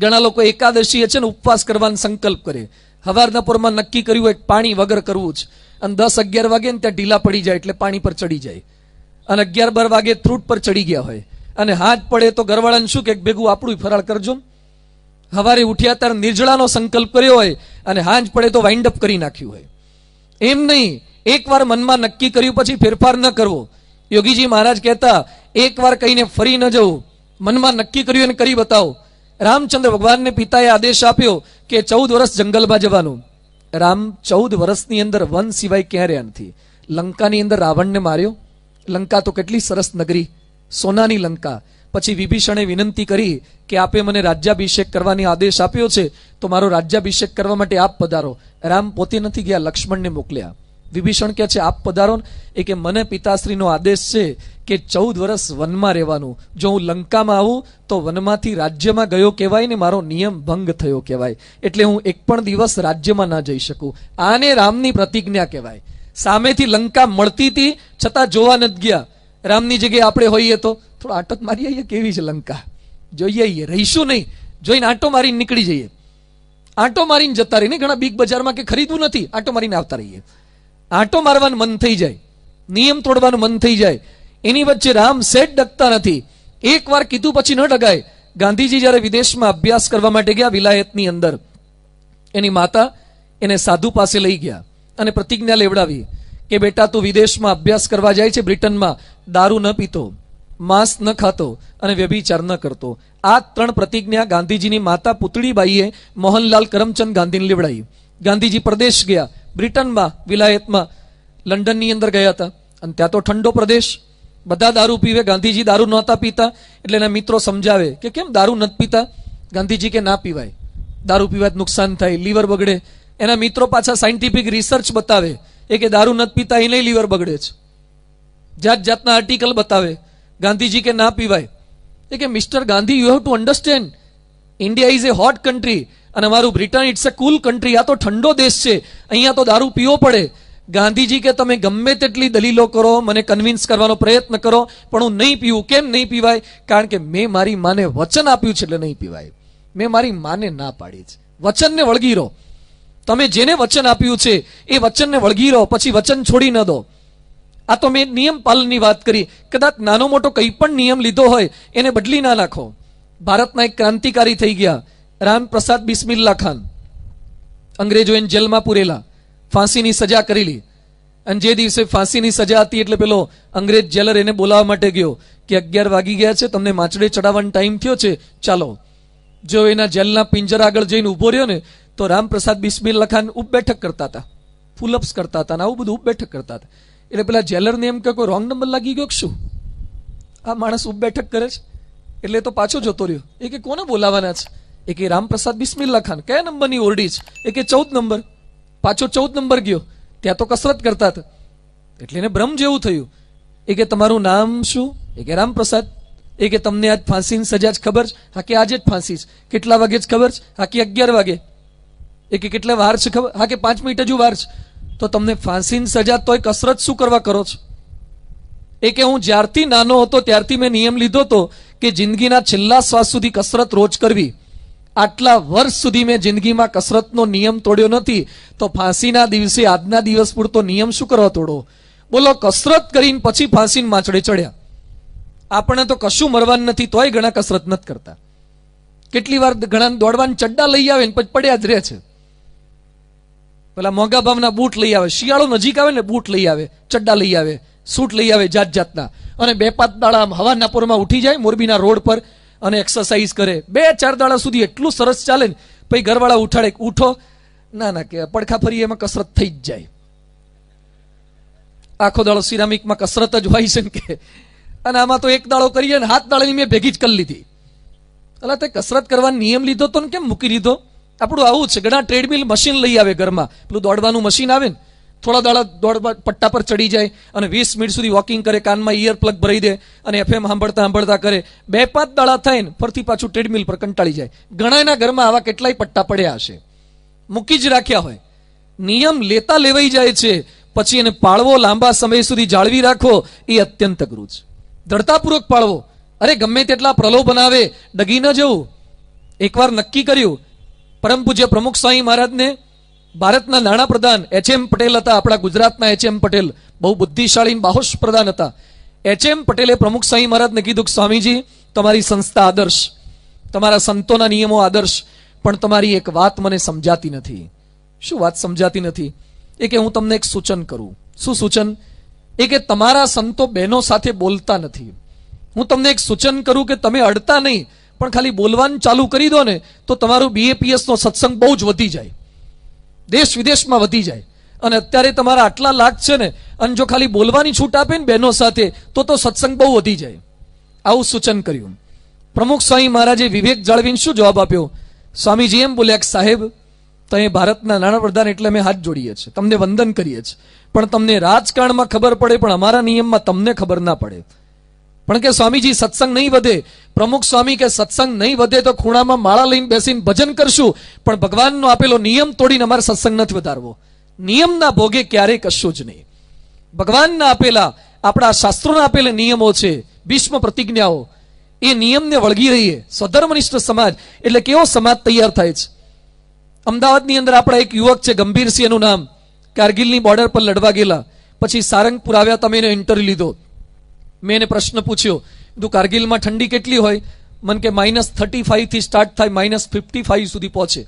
ઘણા લોકો એકાદશી છે ને ઉપવાસ કરવાનો સંકલ્પ કરે, હવારના પોરમાં નક્કી કર્યું હોય પાણી વગર કરવું જ, અને 10-11 વાગે ને ત્યાં ઢીલા પડી જાય એટલે પાણી પર ચડી જાય, અને 11-12 વાગે થ્રૂટ પર ચડી ગયા હોય, અને હાથ પડે તો ઘરવાળાને શું કે ભેગું આપણું ફરાળ કરજો. હવારે ઉઠ્યા ત્યારે નિર્જળાનો સંકલ્પ કર્યો હોય અને હાંજ પડે તો વાઇન્ડ અપ કરી નાખ્યું હોય. એમ નહીં, એકવાર મનમાં નક્કી કર્યું પછી ફેરફાર ન કરવો. યોગીજી મહારાજ કહેતા એકવાર કહીને ફરી ન જવું, મનમાં નક્કી કર્યું અને કરી બતાવો. રામચંદ્ર ભગવાનને પિતાએ આદેશ આપ્યો કે 14 વર્ષ જંગલમાં જવાનું. રામ 14 વર્ષની અંદર વન સિવાય ક્યાં રહ્યા નથી. લંકાની અંદર રાવણને માર્યો. લંકા તો કેટલી સરસ નગરી, સોનાની લંકા. પછી વિભીષણે વિનંતી કરી કે આપે મને રાજ્યાભિષેક કરવાની આદેશ આપ્યો છે તો મારો રાજ્યાભિષેક કરવા માટે આપ પધારો. રામ પોતે નથી ગયા, લક્ષ્મણને મોકલ્યા. વિભીષણ કહે છે આપ પધારો. એ કે મને પિતાશ્રીનો આદેશ છે કે 14 વર્ષ વનમાં રહેવાનું. જો હું લંકામાં આવું તો વનમાંથી રાજ્યમાં ગયો કહેવાય ને મારો નિયમ ભંગ થયો કહેવાય, એટલે હું એક પણ દિવસ રાજ્યમાં ના જઈ શકું. આને રામની પ્રતિજ્ઞા કહેવાય. સામેથી લંકા મળતી હતી છતાં જોવા નથી ગયા. રામની જગ્યાએ આપણે હોઈએ તો થોડો આટક મારી આવીએ, કેવી છે લંકા, જોઈએ આવીએ, રહીશું નહીં, જોઈને આંટો મારીને નીકળી જઈએ. આંટો મારીને જતા રહીને, ઘણા બિગ બજારમાં કે ખરીદવું નથી, આંટો મારીને આવતા રહીએ. આંટો મારવાનું મન થઈ જાય, નિયમ તોડવાનું મન થઈ જાય. એની વચ્ચે રામ સેટ ડગતા નથી. એકવાર કીધું પછી ન ડગાય. ગાંધીજી જ્યારે વિદેશમાં અભ્યાસ કરવા માટે ગયા વિલાયતની અંદર, એની માતા એને સાધુ પાસે લઈ ગયા અને પ્રતિજ્ઞા લેવડાવી કે બેટા તું વિદેશમાં અભ્યાસ કરવા જાય છે, બ્રિટનમાં દારૂ ન પીતો, માંસ ન ખાતો અને વ્યભિચાર ન કરતો. આ 3 પ્રતિજ્ઞા ગાંધીજીની માતા પુતળીબાઈએ મોહનલાલ કરમચંદ ગાંધીને લેવડાવી. ગાંધીજી પ્રદેશ ગયા, બ્રિટનમાં વિલાયતમાં, લંડનની અંદર ગયા હતા, અને ત્યાં તો ઠંડો પ્રદેશ, બધા દારૂ પીવે. ગાંધીજી દારૂ નહોતા પીતા એટલે એના મિત્રો સમજાવે કે કેમ દારૂ નથી પીતા. ગાંધીજી કે ના પીવાય, દારૂ પીવાથી નુકસાન થાય, લીવર બગડે. એના મિત્રો પાછા સાયન્ટિફિક રિસર્ચ બતાવે એ કે દારૂ નથી પીતા એને લીવર બગડે છે, જાત જાતના આર્ટિકલ બતાવે. ગાંધીજી કે ના પીવાય. એ કે mister Gandhi, you have to understand, India is a hot country અને અમારું Britain it's a cool country. આ તો ઠંડો દેશ છે, અહીંયા તો દારૂ પીવો પડે. ગાંધીજી કે તમે ગમે તેટલી દલીલો કરો, મને કન્વિન્સ કરવાનો પ્રયત્ન કરો, પણ હું નહીં પીવું. કેમ નહીં પીવાય? કારણ કે મેં મારી માને વચન આપ્યું છે એટલે નહીં પીવાય. મેં મારી માને ના પાડી છે. વચનને વળગી રહો. તમે જેને વચન આપ્યું છે એ વચનને વળગી રહો, પછી વચન છોડી ન દો. આ તો મેં નિયમ પાલનની વાત કરી. કદાચ નાનો મોટો કંઈ પણ નિયમ લીધો હોય એને બદલી ના નાખો. ભારતના એક ક્રાંતિકારી થઈ ગયા, રામપ્રસાદ બિસ્મિલ્લા ખાન. અંગ્રેજો એને જેલમાં પૂરેલા, ફાંસીની સજા કરેલી. અને જે દિવસે ફાંસીની સજા હતી એટલે પેલો અંગ્રેજ જેલર એને બોલાવવા માટે ગયો કે 11 વાગી ગયા છે, તમને માચડે ચડાવવાનો ટાઈમ થયો છે, ચાલો. જો એના જેલના પિંજરા આગળ જઈને ઊભો રહ્યો ને તો રામપ્રસાદ બિસ્મિલ્લા ખાન ઉપ બેઠક કરતા હતા, ફૂલઅપ્સ કરતા હતા, આવું બધું ઉપ બેઠક કરતા હતા. એટલે પેલા જેલરને એમ કે કોઈ રોંગ નંબર લાગી ગયો શું, આ માણસ ઉપ બેઠક કરે છે. એટલે તો પાછો જતો રહ્યો. એ કે કોને બોલાવાના છે? એ કે રામપ્રસાદ બિસ્મિલ્લા ખાન. કયા નંબરની ઓરડી છે? એ કે 14 નંબર. પાછો 14 નંબર ગયો, ત્યાં તો કસરત કરતા હતા. એટલે એને ભ્રમ જેવું થયું. એ કે તમારું નામ શું? એ કે રામપ્રસાદ. એ કે તમને આજ ફાંસીની સજા જ ખબર છે? હા કે આજે જ ફાંસી છે. કેટલા વાગે જ ખબર છે? હા કે 11 વાગે. એ કે કેટલા વાર છે ખબર? હા કે 5 મિનિટ હજુ વાર છે. તો તમને ફાંસીની સજા તોય કસરત શું કરવા કરો છો? એ કે હું જ્યારથી નાનો હતો ત્યારથી મેં નિયમ લીધો હતો કે જિંદગીના છેલ્લા શ્વાસ સુધી કસરત રોજ કરવી. આટલા વર્ષ સુધી મેં જિંદગીમાં કસરતનો નિયમ તોડ્યો નથી, તો ફાંસીના દિવસે આજના દિવસ પૂરતો નિયમ શું કરવા તોડો? બોલો, કસરત કરીને પછી ફાંસીને માચડે ચડ્યા. આપણે તો કશું મરવાનું નથી તોય ઘણા કસરત નથી કરતા. કેટલી વાર ઘણા દોડવાના ચડ્ડા લઈ આવે ને પછી પડ્યા જ રહે છે. પેલા મોંઘા ભાવના બૂટ લઈ આવે, શિયાળો નજીક આવે ને બૂટ લઈ આવે, ચડ્ડા લઈ આવે, સૂટ લઈ આવે જાત જાતના, અને 2-5 દાડા હવાના પોરમાં ઉઠી જાય મોરબીના રોડ પર અને એક્સરસાઇઝ કરે. 2-4 દાડા સુધી એટલું સરસ ચાલે ને પછી ઘરવાળા ઉઠાડે, ઉઠો. ના કે પડખા ફરી એમાં કસરત થઈ જ જાય. આખો દાડો સિરામિકમાં કસરત જ હોય છે કે, અને આમાં તો એક દાડો કરીએ ને 7 દાડાની મેં ભેગી જ કરી લીધી. એટલે તે કસરત કરવાનો નિયમ લીધો તો ને કેમ મૂકી દીધો? આપણું આવું છે, ઘણા ટ્રેડમિલ મશીન લઈ આવે ઘરમાં, પેલું દોડવાનું મશીન આવે ને, થોડા દાડા દોડવા પટ્ટા પર ચડી જાય અને 20 મિનિટ સુધી વોકિંગ કરે, કાનમાં ઇયર પ્લગ ભરી દે અને FM સાંભળતા કરે. 2-5 દાડા થાય ને ફરતી પાછું ટ્રેડમિલ પર કંટાળી જાય. ઘણાના ઘરમાં આવા કેટલાય પટ્ટા પડ્યા હશે, મૂકી જ રાખ્યા હોય. નિયમ લેતા લેવાઈ જાય છે, પછી એને પાળવો, લાંબા સમય સુધી જાળવી રાખવો એ અત્યંત અઘરું છે. દ્રઢતાપૂર્વક પાળવો. અરે ગમે તેટલા પ્રલોભન આવે ડગી ન જવું. એકવાર નક્કી કર્યું, પરમ પૂજ્ય પ્રમુખ સ્વામી મહારાજને ભારતના નાણાપ્રધાન એચ.એમ. પટેલ હતા, આપણા ગુજરાતના એચ.એમ. પટેલ, બહુ બુદ્ધિશાળી બાહોશ પ્રધાન હતા. એચ.એમ. પટેલે પ્રમુખ સ્વામી મહારાજને કીધું કે સ્વામીજી, તમારી સંસ્થા આદર્શ, તમારા સંતોના નિયમો આદર્શ, પણ તમારી એક વાત મને સમજાતી નથી. શું વાત સમજાતી નથી? એ કે હું તમને એક સૂચન કરું. શું સૂચન? એ કે તમારા સંતો બહેનો સાથે બોલતા નથી. હું તમને એક સૂચન કરું કે તમે અડતા નહીં, પણ ખાલી બોલવાનું ચાલુ કરી દો ને તો તમારું BAPS નો સત્સંગ બહુ જ વધી જાય, દેશ વિદેશમાં વધી જાય. અને અત્યારે તમારા આટલા લાખ છે ને, અને જો ખાલી બોલવાની છૂટ આપે ને બહેનો સાથે તો સત્સંગ બહુ વધી જાય. આવું સૂચન કર્યું. પ્રમુખ સ્વામી મહારાજે વિવેક જાળવીને શું જવાબ આપ્યો? સ્વામીજી એમ બોલ્યા કે સાહેબ, તમે ભારતના નાણાપ્રધાન એટલે અમે હાથ જોડીએ છીએ, તમને વંદન કરીએ છીએ, પણ તમને રાજકારણમાં ખબર પડે પણ અમારા નિયમમાં તમને ખબર ના પડે. પણ કે સ્વામીજી સત્સંગ નહીં વધે. પ્રમુખ સ્વામી કે સત્સંગ નહીં વધે તો ખૂણામાં માળા લઈને બેસીને ભજન કરશું, પણ ભગવાનનો આપેલો નિયમ તોડીને અમારે સત્સંગ નથી વધારવો. નિયમના ભોગે ક્યારેય કશું જ નહીં. ભગવાનના આપેલા, આપણા શાસ્ત્રોના આપેલા નિયમો છે, ભીષ્મ પ્રતિજ્ઞાઓ, એ નિયમને વળગી રહીએ. સ્વધર્મનિષ્ઠ સમાજ એટલે કેવો સમાજ તૈયાર થાય છે. અમદાવાદની અંદર આપણા એક યુવક છે, ગંભીરસિંહ એનું નામ, કારગિલની બોર્ડર પર લડવા ગયેલા, પછી સારંગપુર આવ્યા, તમે એનો ઇન્ટરવ્યુ લીધો. મેં એને પ્રશ્ન પૂછ્યો, કીધું કારગિલમાં ઠંડી કેટલી હોય? મને કે -35 થી સ્ટાર્ટ થાય, -55 સુધી પહોંચે,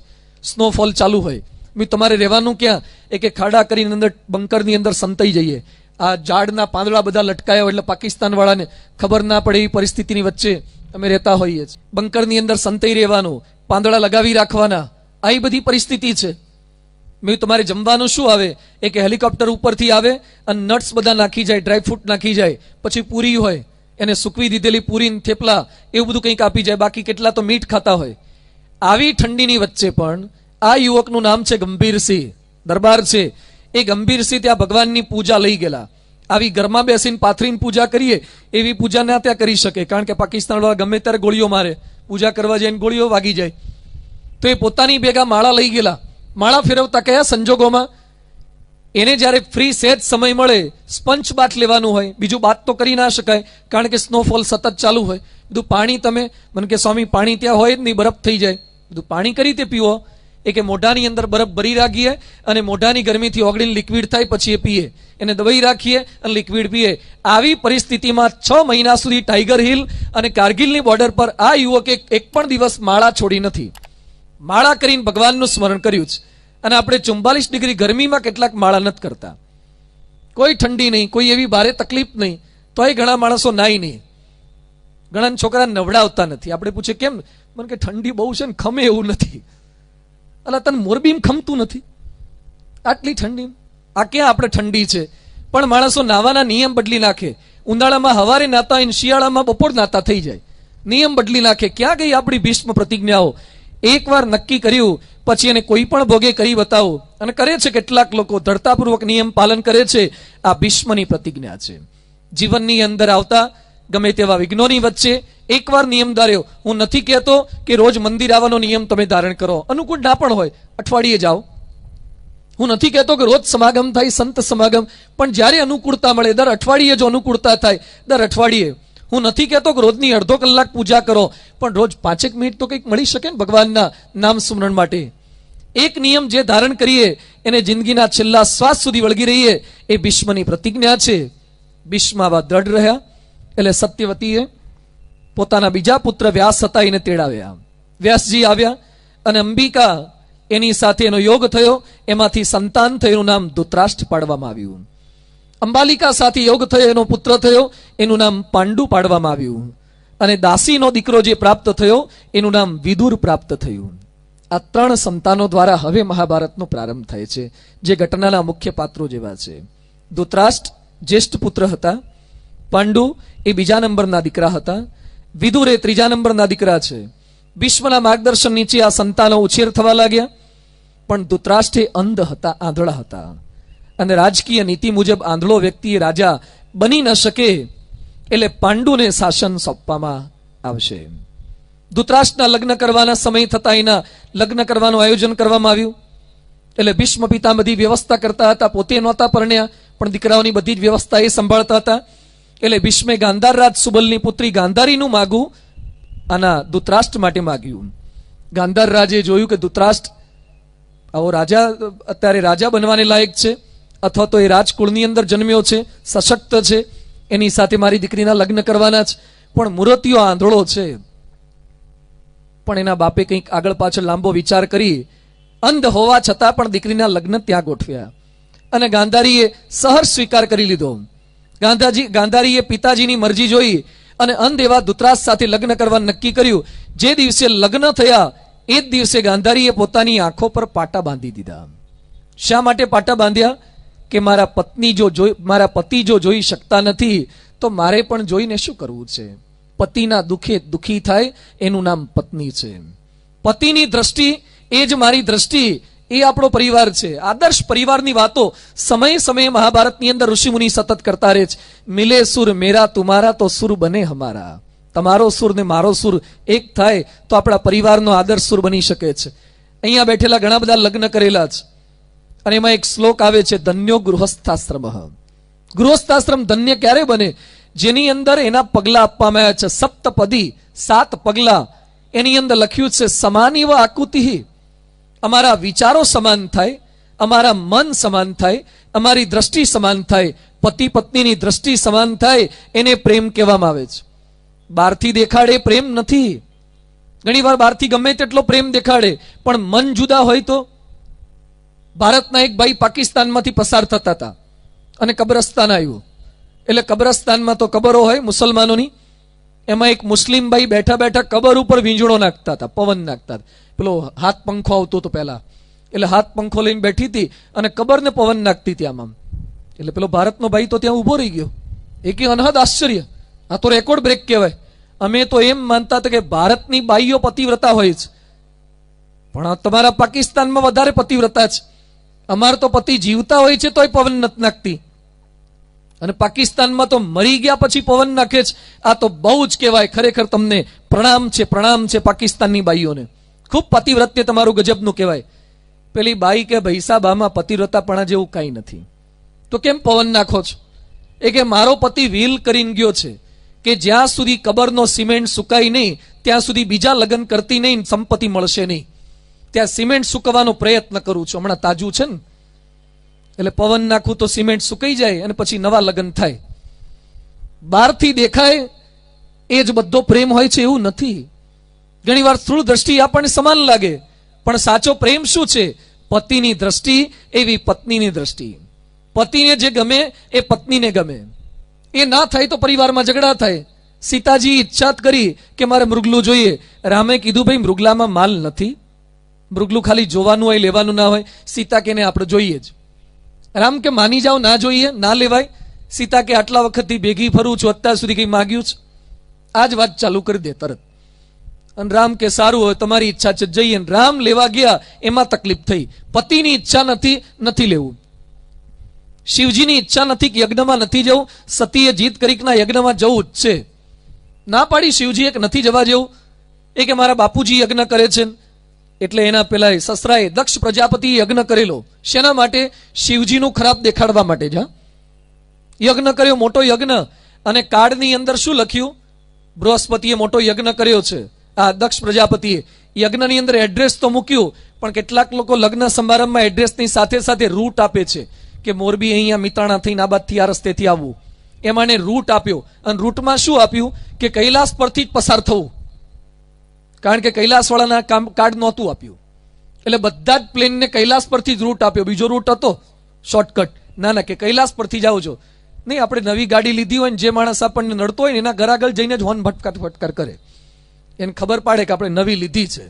સ્નોફોલ ચાલુ હોય. મેં તમારે રહેવાનું ક્યાં? એ કે ખાડા કરીને અંદર બંકરની અંદર સંતાઈ જઈએ. આ ઝાડના પાંદડા બધા લટકાયા એટલે પાકિસ્તાન વાળાને ખબર ના પડે એવી પરિસ્થિતિની વચ્ચે અમે રહેતા હોઈએ છીએ. બંકરની અંદર સંતાઈ રહેવાનું, પાંદડા લગાવી રાખવાના, આ બધી પરિસ્થિતિ છે. મેં તમારે જમવાનું શું આવે? એ કે હેલિકોપ્ટર ઉપરથી આવે અને નટ્સ બધા નાખી જાય, ડ્રાયફ્રૂટ નાખી જાય, પછી પૂરી હોય, એને સૂકવી દીધેલી પૂરી, થેપલા, એવું બધું કંઈક આપી જાય, બાકી કેટલા તો મીઠ ખાતા હોય. આવી ઠંડીની વચ્ચે પણ આ યુવકનું નામ છે ગંભીરસિંહ, દરબાર છે. એ ગંભીરસિંહ ત્યાં ભગવાનની પૂજા લઈ ગયેલા. આવી ઘરમાં બેસીને પાથરીને પૂજા કરીએ એવી પૂજા ના ત્યાં કરી શકે, કારણ કે પાકિસ્તાન વાળા ગમે ત્યારે ગોળીઓ મારે, પૂજા કરવા જાય ગોળીઓ વાગી જાય. તો એ પોતાની ભેગા માળા લઈ ગયેલા. માળા ફેરવતા કયા સંજોગોમાં? એને જ્યારે ફ્રી સહેજ સમય મળે, સ્પંચ બાથ લેવાનું હોય, બીજું બાથ તો કરી ના શકાય કારણ કે સ્નોફોલ સતત ચાલુ હોય. બધું પાણી તમે, મને કે સ્વામી પાણી ત્યાં હોય જ નહીં, બરફ થઈ જાય. બધું પાણી કઈ રીતે પીવો? એ કે મોઢાની અંદર બરફ ભરી રાખીએ અને મોઢાની ગરમીથી ઓગળીને લિક્વિડ થાય પછી એ પીએ. એને દવાઈ રાખીએ અને લિક્વિડ પીએ. આવી પરિસ્થિતિમાં 6 મહિના સુધી ટાઈગર હિલ અને કારગિલની બોર્ડર પર આ યુવકે એક પણ દિવસ માળા છોડી નથી. માળા કરીને ભગવાનનું સ્મરણ કર્યું છે. અને આપણે 44 ડિગ્રી ગરમીમાં કેટલાક માળા નથી કરતા. કોઈ ઠંડી નહીં, કોઈ એવી ભારે તકલીફ નહીં, તોય ઘણા માણસો નાય નહીં. ઘણા છોકરા નવડાવતા નથી. આપણે પૂછે કેમ? મને કે ઠંડી બહુ છે ને, ખમે એવું નથી. અલા તને મોરબીમ ખમતું નથી આટલી ઠંડી? આ ક્યાં આપણે ઠંડી છે? પણ માણસો નાવાના નિયમ બદલી નાખે. ઉનાળામાં હવારે નાતા હોય, શિયાળામાં બપોર નાતા થઈ જાય. નિયમ બદલી નાખે. ક્યાં ગઈ આપણી ભીષ્મ પ્રતિજ્ઞાઓ? એકવાર નક્કી કર્યું પછી એને કોઈ પણ ભોગે કરી બતાવો. અને કરે છે કેટલાક લોકો, દ્રઢતાપૂર્વક નિયમ પાલન કરે છે. આ ભીષ્મની પ્રતિજ્ઞા છે. જીવનની અંદર આવતા ગમે તેવા વિઘ્નોની વચ્ચે એકવાર નિયમ ધાર્યો. હું નથી કહેતો કે રોજ મંદિર આવવાનો નિયમ તમે ધારણ કરો, અનુકૂળ ના પણ હોય, અઠવાડિયે જાઓ. હું નથી કહેતો કે રોજ સમાગમ થાય, સંત સમાગમ, પણ જ્યારે અનુકૂળતા મળે, દર અઠવાડિયે જો અનુકૂળતા થાય, દર અઠવાડિયે. હું નથી કહેતો કે રોજની અડધો કલાક પૂજા કરો, પણ રોજ 5 મિનિટ તો કંઈક મળી શકે ને ભગવાનના નામ સ્મરણ માટે. એક નિયમ જે ધારણ કરીએ એને જિંદગીના છેલ્લા શ્વાસ સુધી વળગી રહીએ, એ ભીષ્મની પ્રતિજ્ઞા છે. ભીષ્મ આવા દ્રઢ રહ્યા એટલે સત્યવતીએ પોતાના બીજા પુત્ર વ્યાસ હતા એને તેડાવ્યા. વ્યાસજી આવ્યા અને અંબિકા એની સાથે એનો યોગ થયો. એમાંથી સંતાન થયું, એનું નામ ધૃતરાષ્ટ્ર પાડવામાં આવ્યું. અંબાલિકા સાથે યોગ થયો, એનો પુત્ર થયો, એનું નામ પાંડુ પાડવામાં આવ્યું. અને દાસીનો દીકરો જે પ્રાપ્ત થયો એનું નામ વિદુર પ્રાપ્ત થયું. આ 3 સંતાનો દ્વારા હવે મહાભારતનો પ્રારંભ થાય છે, જે ઘટનાના મુખ્ય પાત્રો જેવા છે. ધૃતરાષ્ટ્ર જ્યેષ્ઠ પુત્ર હતા, પાંડુ એ બીજા નંબરના દીકરા હતા, વિદુર એ ત્રીજા નંબરના દીકરા છે. ભીષ્મના માર્ગદર્શન નીચે આ સંતાનો ઉછેર થવા લાગ્યા. પણ ધૃતરાષ્ટ્ર અંધ હતા, આંધળા હતા. અને રાજકીય નીતિ મુજબ આંધળો વ્યક્તિ રાજા બની ન શકે, એટલે પાંડુને શાસન સોંપવામાં આવશે. ધૃતરાષ્ટ્રના લગ્ન કરવાના સમય થતા એના લગ્ન કરવાનું આયોજન કરવામાં આવ્યું. એટલે ભીષ્મ પિતા બધી વ્યવસ્થા કરતા હતા. પોતે નહોતા પરણ્યા, પણ દીકરાઓની બધી જ વ્યવસ્થા એ સંભાળતા હતા. એટલે ભીષ્મે ગાંધાર રાજ સુબલની પુત્રી ગાંધારીનું માગું આના ધૃતરાષ્ટ્ર માટે માગ્યું. ગાંધાર રાજે જોયું કે ધૃતરાષ્ટ્ર આવો રાજા અત્યારે રાજા બનવાને લાયક છે, અથવા તો એ રાજકુળની અંદર જન્મ્યો છે, સશક્ત છે, એની સાથે મારી દીકરીના લગ્ન કરવાના છે, પણ મૂર્તિઓ આંધળો છે. પણ એના બાપે કંઈક આગળ પાછળ લાંબો વિચાર કરી અંધ હોવા છતાં પણ દીકરીના લગ્ન ત્યાં ગોઠવ્યા અને ગાંધારીએ સહર્ષ સ્વીકાર કરી લીધો. ગાંધારીએ પિતાજીની મરજી જોઈ અને અંધ એવા ધૃતરાષ્ટ્ર સાથે લગ્ન કરવા નક્કી કર્યું. જે દિવસે લગ્ન થયા એ જ દિવસે ગાંધારીએ પોતાની આંખો પર પાટા બાંધી દીધા. શા માટે પાટા બાંધ્યા? કે મારા પતિ જો જોઈ શકતા નથી તો મારે પણ જોઈને શું કરવું છે? પતિના દુઃખે દુઃખી થાય એનું નામ પત્ની છે. પતિની દ્રષ્ટિ એ જ મારી દ્રષ્ટિ, એ આપણો પરિવાર છે. આદર્શ પરિવારની વાતો સમયે સમયે મહાભારતની અંદર ઋષિમુનિ સતત કરતા રહે છે. મિલે સુર મેરા તુમારા તો સુર બને હમારા. તમારો સુર ને મારો સુર એક થાય તો આપણા પરિવારનો આદર્શ સુર બની શકે છે. અહીંયા બેઠેલા ઘણા બધા લગ્ન કરેલા છે અને એમાં એક શ્લોક આવે છે, ધન્યો ગૃહસ્થાશ્રમ. ગૃહસ્થાશ્રમ ધન્ય ક્યારે બને? જેની અંદર એના પગલા આપવામાં આવ્યા છે, સપ્તપદી, 7 પગલા. એની અંદર લખ્યું છે સમાનીવ આકુતિ. અમારા વિચારો સમાન થાય, અમારા મન સમાન થાય, અમારી દ્રષ્ટિ સમાન થાય, પતિ પત્નીની દ્રષ્ટિ સમાન થાય, એને પ્રેમ કહેવામાં આવે છે. બહારથી દેખાડે પ્રેમ નથી. ઘણી વાર બહારથી ગમે તેટલો પ્રેમ દેખાડે પણ મન જુદા હોય તો. ભારતના એક ભાઈ પાકિસ્તાનમાંથી પસાર થતા હતા અને કબ્રસ્તાન આવ્યું. એટલે કબ્રસ્તાનમાં તો કબરો હોય મુસલમાનોની, એમાં એક મુસ્લિમ ભાઈ બેઠા બેઠા કબર ઉપર વીંજણો નાખતા હતા, પવન નાખતા હતા. પેલો હાથ પંખો આવતો હતો પહેલા, એટલે હાથ પંખો લઈને બેઠી હતી અને કબરને પવન નાખતી હતી આમ. એટલે પેલો ભારતનો ભાઈ તો ત્યાં ઉભો રહી ગયો. એ કે અનહદ આશ્ચર્ય, આ તો રેકોર્ડ બ્રેક કહેવાય. અમે તો એમ માનતા હતા કે ભારતની બાઈઓ પતિવ્રતા હોય છે, પણ તમારા પાકિસ્તાનમાં વધારે પતિવ્રતા છે. અમાર તો પતિ જીવતા હોય છે તોય પવન નથી નાખતી, અને પાકિસ્તાનમાં તો મરી ગયા પછી પવન નાખે છે. આ તો બહુ જ કહેવાય. ખરેખર તમને પ્રણામ છે પાકિસ્તાનની બાઈઓને. ખૂબ પતિવ્રત્ય તમારું ગજબનું કહેવાય. પેલી બાઈ કે ભાઈ સાહેબ આમાં પતિવ્રતાપણા જેવું કાંઈ નથી. તો કેમ પવન નાખો છો? એ કે મારો પતિ વિલ કરીને ગયો છે કે જ્યાં સુધી કબરનો સિમેન્ટ સુકાય નહીં ત્યાં સુધી બીજા લગ્ન કરતી નહીં, સંપત્તિ મળશે નહીં. ત્યાં સિમેન્ટ સુકવાનો પ્રયત્ન કરું છું. હમણાં તાજું છે ને, એટલે પવન નાખું તો સિમેન્ટ સુકાઈ જાય અને પછી નવા લગ્ન થાય. બહારથી દેખાય એ જ બધો પ્રેમ હોય છે એવું નથી. ઘણી વાર સ્થૂળ દ્રષ્ટિ આપણને સમાન લાગે, પણ સાચો પ્રેમ શું છે? પતિની દ્રષ્ટિ એવી પત્નીની દ્રષ્ટિ. પતિને જે ગમે એ પત્નીને ગમે. એ ના થાય તો પરિવારમાં ઝઘડા થાય. સીતાજી ઈચ્છા કરી કે મારે મૃગલું જોઈએ. રામે કીધું ભાઈ મૃગલામાં માલ નથી, મૃગલું ખાલી જોવાનું હોય, લેવાનું ના હોય. સીતા કે ને આપણે જોઈએ જ. રામ કે માની જાઓ, ના જોઈએ, ના લેવાય. સીતા કે આટલા વખતથી ભેગી ફરું છું, અત્યાર સુધી કઈ માગ્યું છે? આ જ વાત ચાલુ કરી દે તરત. અને રામ કે સારું હોય, તમારી ઈચ્છા છે, જઈએ. રામ લેવા ગયા, એમાં તકલીફ થઈ. પતિની ઈચ્છા નથી લેવું. શિવજીની ઈચ્છા નથી કે યજ્ઞમાં નથી જવું. સતીએ જીત કરી કે ના યજ્ઞમાં જવું જ છે. ના પાડી શિવજી એક નથી જવા જેવું. એ કે મારા બાપુજી યજ્ઞ કરે છે. એટલે એના પેલા સસરાએ દક્ષ પ્રજાપતિ યજ્ઞ કરેલો. શેના માટે? શિવજીનું ખરાબ દેખાડવા માટે જ. યજ્ઞ કર્યો, મોટો યજ્ઞ. અને કાર્ડની અંદર શું લખ્યું? બૃહસ્પતિએ મોટો યજ્ઞ કર્યો છે. આ દક્ષ પ્રજાપતિએ યજ્ઞની અંદર એડ્રેસ તો મૂક્યું, પણ કેટલાક લોકો લગ્ન સમારંભમાં એડ્રેસની સાથે સાથે રૂટ આપે છે કે મોરબી અહીંયા મિતાણા થઈને આ બાદથી આ રસ્તેથી આવવું. એમાં એને રૂટ આપ્યો. અને રૂટમાં શું આપ્યું? કે કૈલાસ પરથી જ પસાર થવું. કારણ કે કૈલાસવાળાના કાર્ડ નહોતું આપ્યું, એટલે બધા જ પ્લેનને કૈલાસ પરથી જ રૂટ આપ્યો. બીજો રૂટ હતો શોર્ટકટ. ના કે કૈલાસ પરથી જાઓ છો. નહીં, આપણે નવી ગાડી લીધી હોય ને જે માણસ આપણને નડતો હોય ને એના ઘર આગળ જઈને જ હોર્ન ફટકાર કરે. એને ખબર પાડે કે આપણે નવી લીધી છે,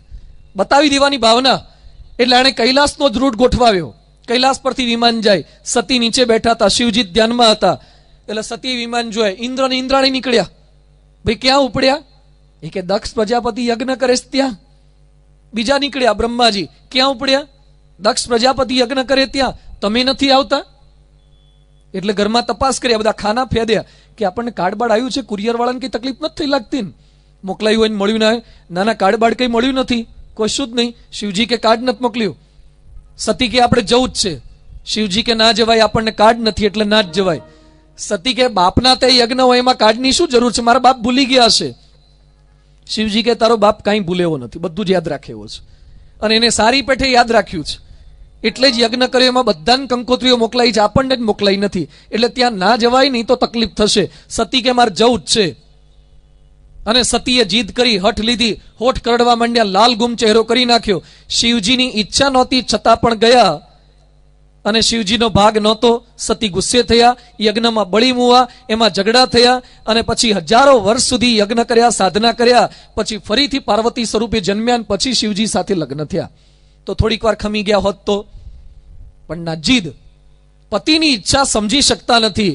બતાવી દેવાની ભાવના. એટલે એણે કૈલાસનો જ રૂટ ગોઠવાયો. કૈલાસ પરથી વિમાન જાય. સતી નીચે બેઠા હતા, શિવજી ધ્યાનમાં હતા. એટલે સતી વિમાન જોયે. ઇન્દ્ર ને ઇન્દ્રાણી નીકળ્યા. ભાઈ ક્યાં ઉપડ્યા? એ કે દક્ષ પ્રજાપતિ યજ્ઞ કરે છે ત્યાં. બીજા નીકળ્યા બ્રહ્માજી. ક્યાં ઉપડ્યા? દક્ષ પ્રજાપતિ યજ્ઞ કરે ત્યાં. તમે નથી આવતા? એટલે ઘરમાં તપાસ કર્યા, બધા ખાના ફેદ્યા કે આપણને કાર્ડ બાડ આવ્યું છે, કુરિયર વાળાને કઈ તકલીફ નથી લાગતી ને? મોકલાયું હોય ને મળ્યું ના? નાના કાર્ડ બાડ કઈ મળ્યું નથી, કશું જ નહીં. શિવજી કે કાર્ડ નથી મોકલ્યું. સતી કે આપણે જવું જ છે. શિવજી કે ના જવાય, આપણને કાર્ડ નથી એટલે ના જ જવાય. સતી કે બાપના તે યજ્ઞ હોય એમાં કાર્ડની શું જરૂર છે? મારા બાપ ભૂલી ગયા હશે. શિવજી કે તારો બાપ કાંઈ ભૂલે એવો નથી, બધું જ યાદ રાખે એવો છે, અને એને સારી પેઠે યાદ રાખ્યું છે, એટલે જ યજ્ઞ કર્યો. એમાં બધાને કંકોત્રીઓ મોકલાઈ છે, આપણને જ મોકલાઈ નથી. એટલે ત્યાં ના જવાય નહીં તો તકલીફ થશે. સતી કે મારે જવું જ છે, અને સતીએ જીદ કરી, હઠ લીધી, હોઠ કરડવા માંડ્યા, લાલ ગુમ ચહેરો કરી નાખ્યો. શિવજીની ઈચ્છા નહોતી છતાં પણ ગયા, અને શિવજીનો ભાગ નહોતો. સતી ગુસ્સે થયા, યજ્ઞમાં બળી મુવા, એમાં ઝઘડા થયા, અને પછી હજારો વર્ષ સુધી યજ્ઞ કર્યા, સાધના કર્યા, પછી ફરીથી પાર્વતી સ્વરૂપે જન્મ્યા, પછી શિવજી સાથે લગ્ન થયા. તો થોડીક વાર ખમી ગયા હોત તો, પણ ના, જીદ. પતિની ઈચ્છા સમજી શકતા નથી.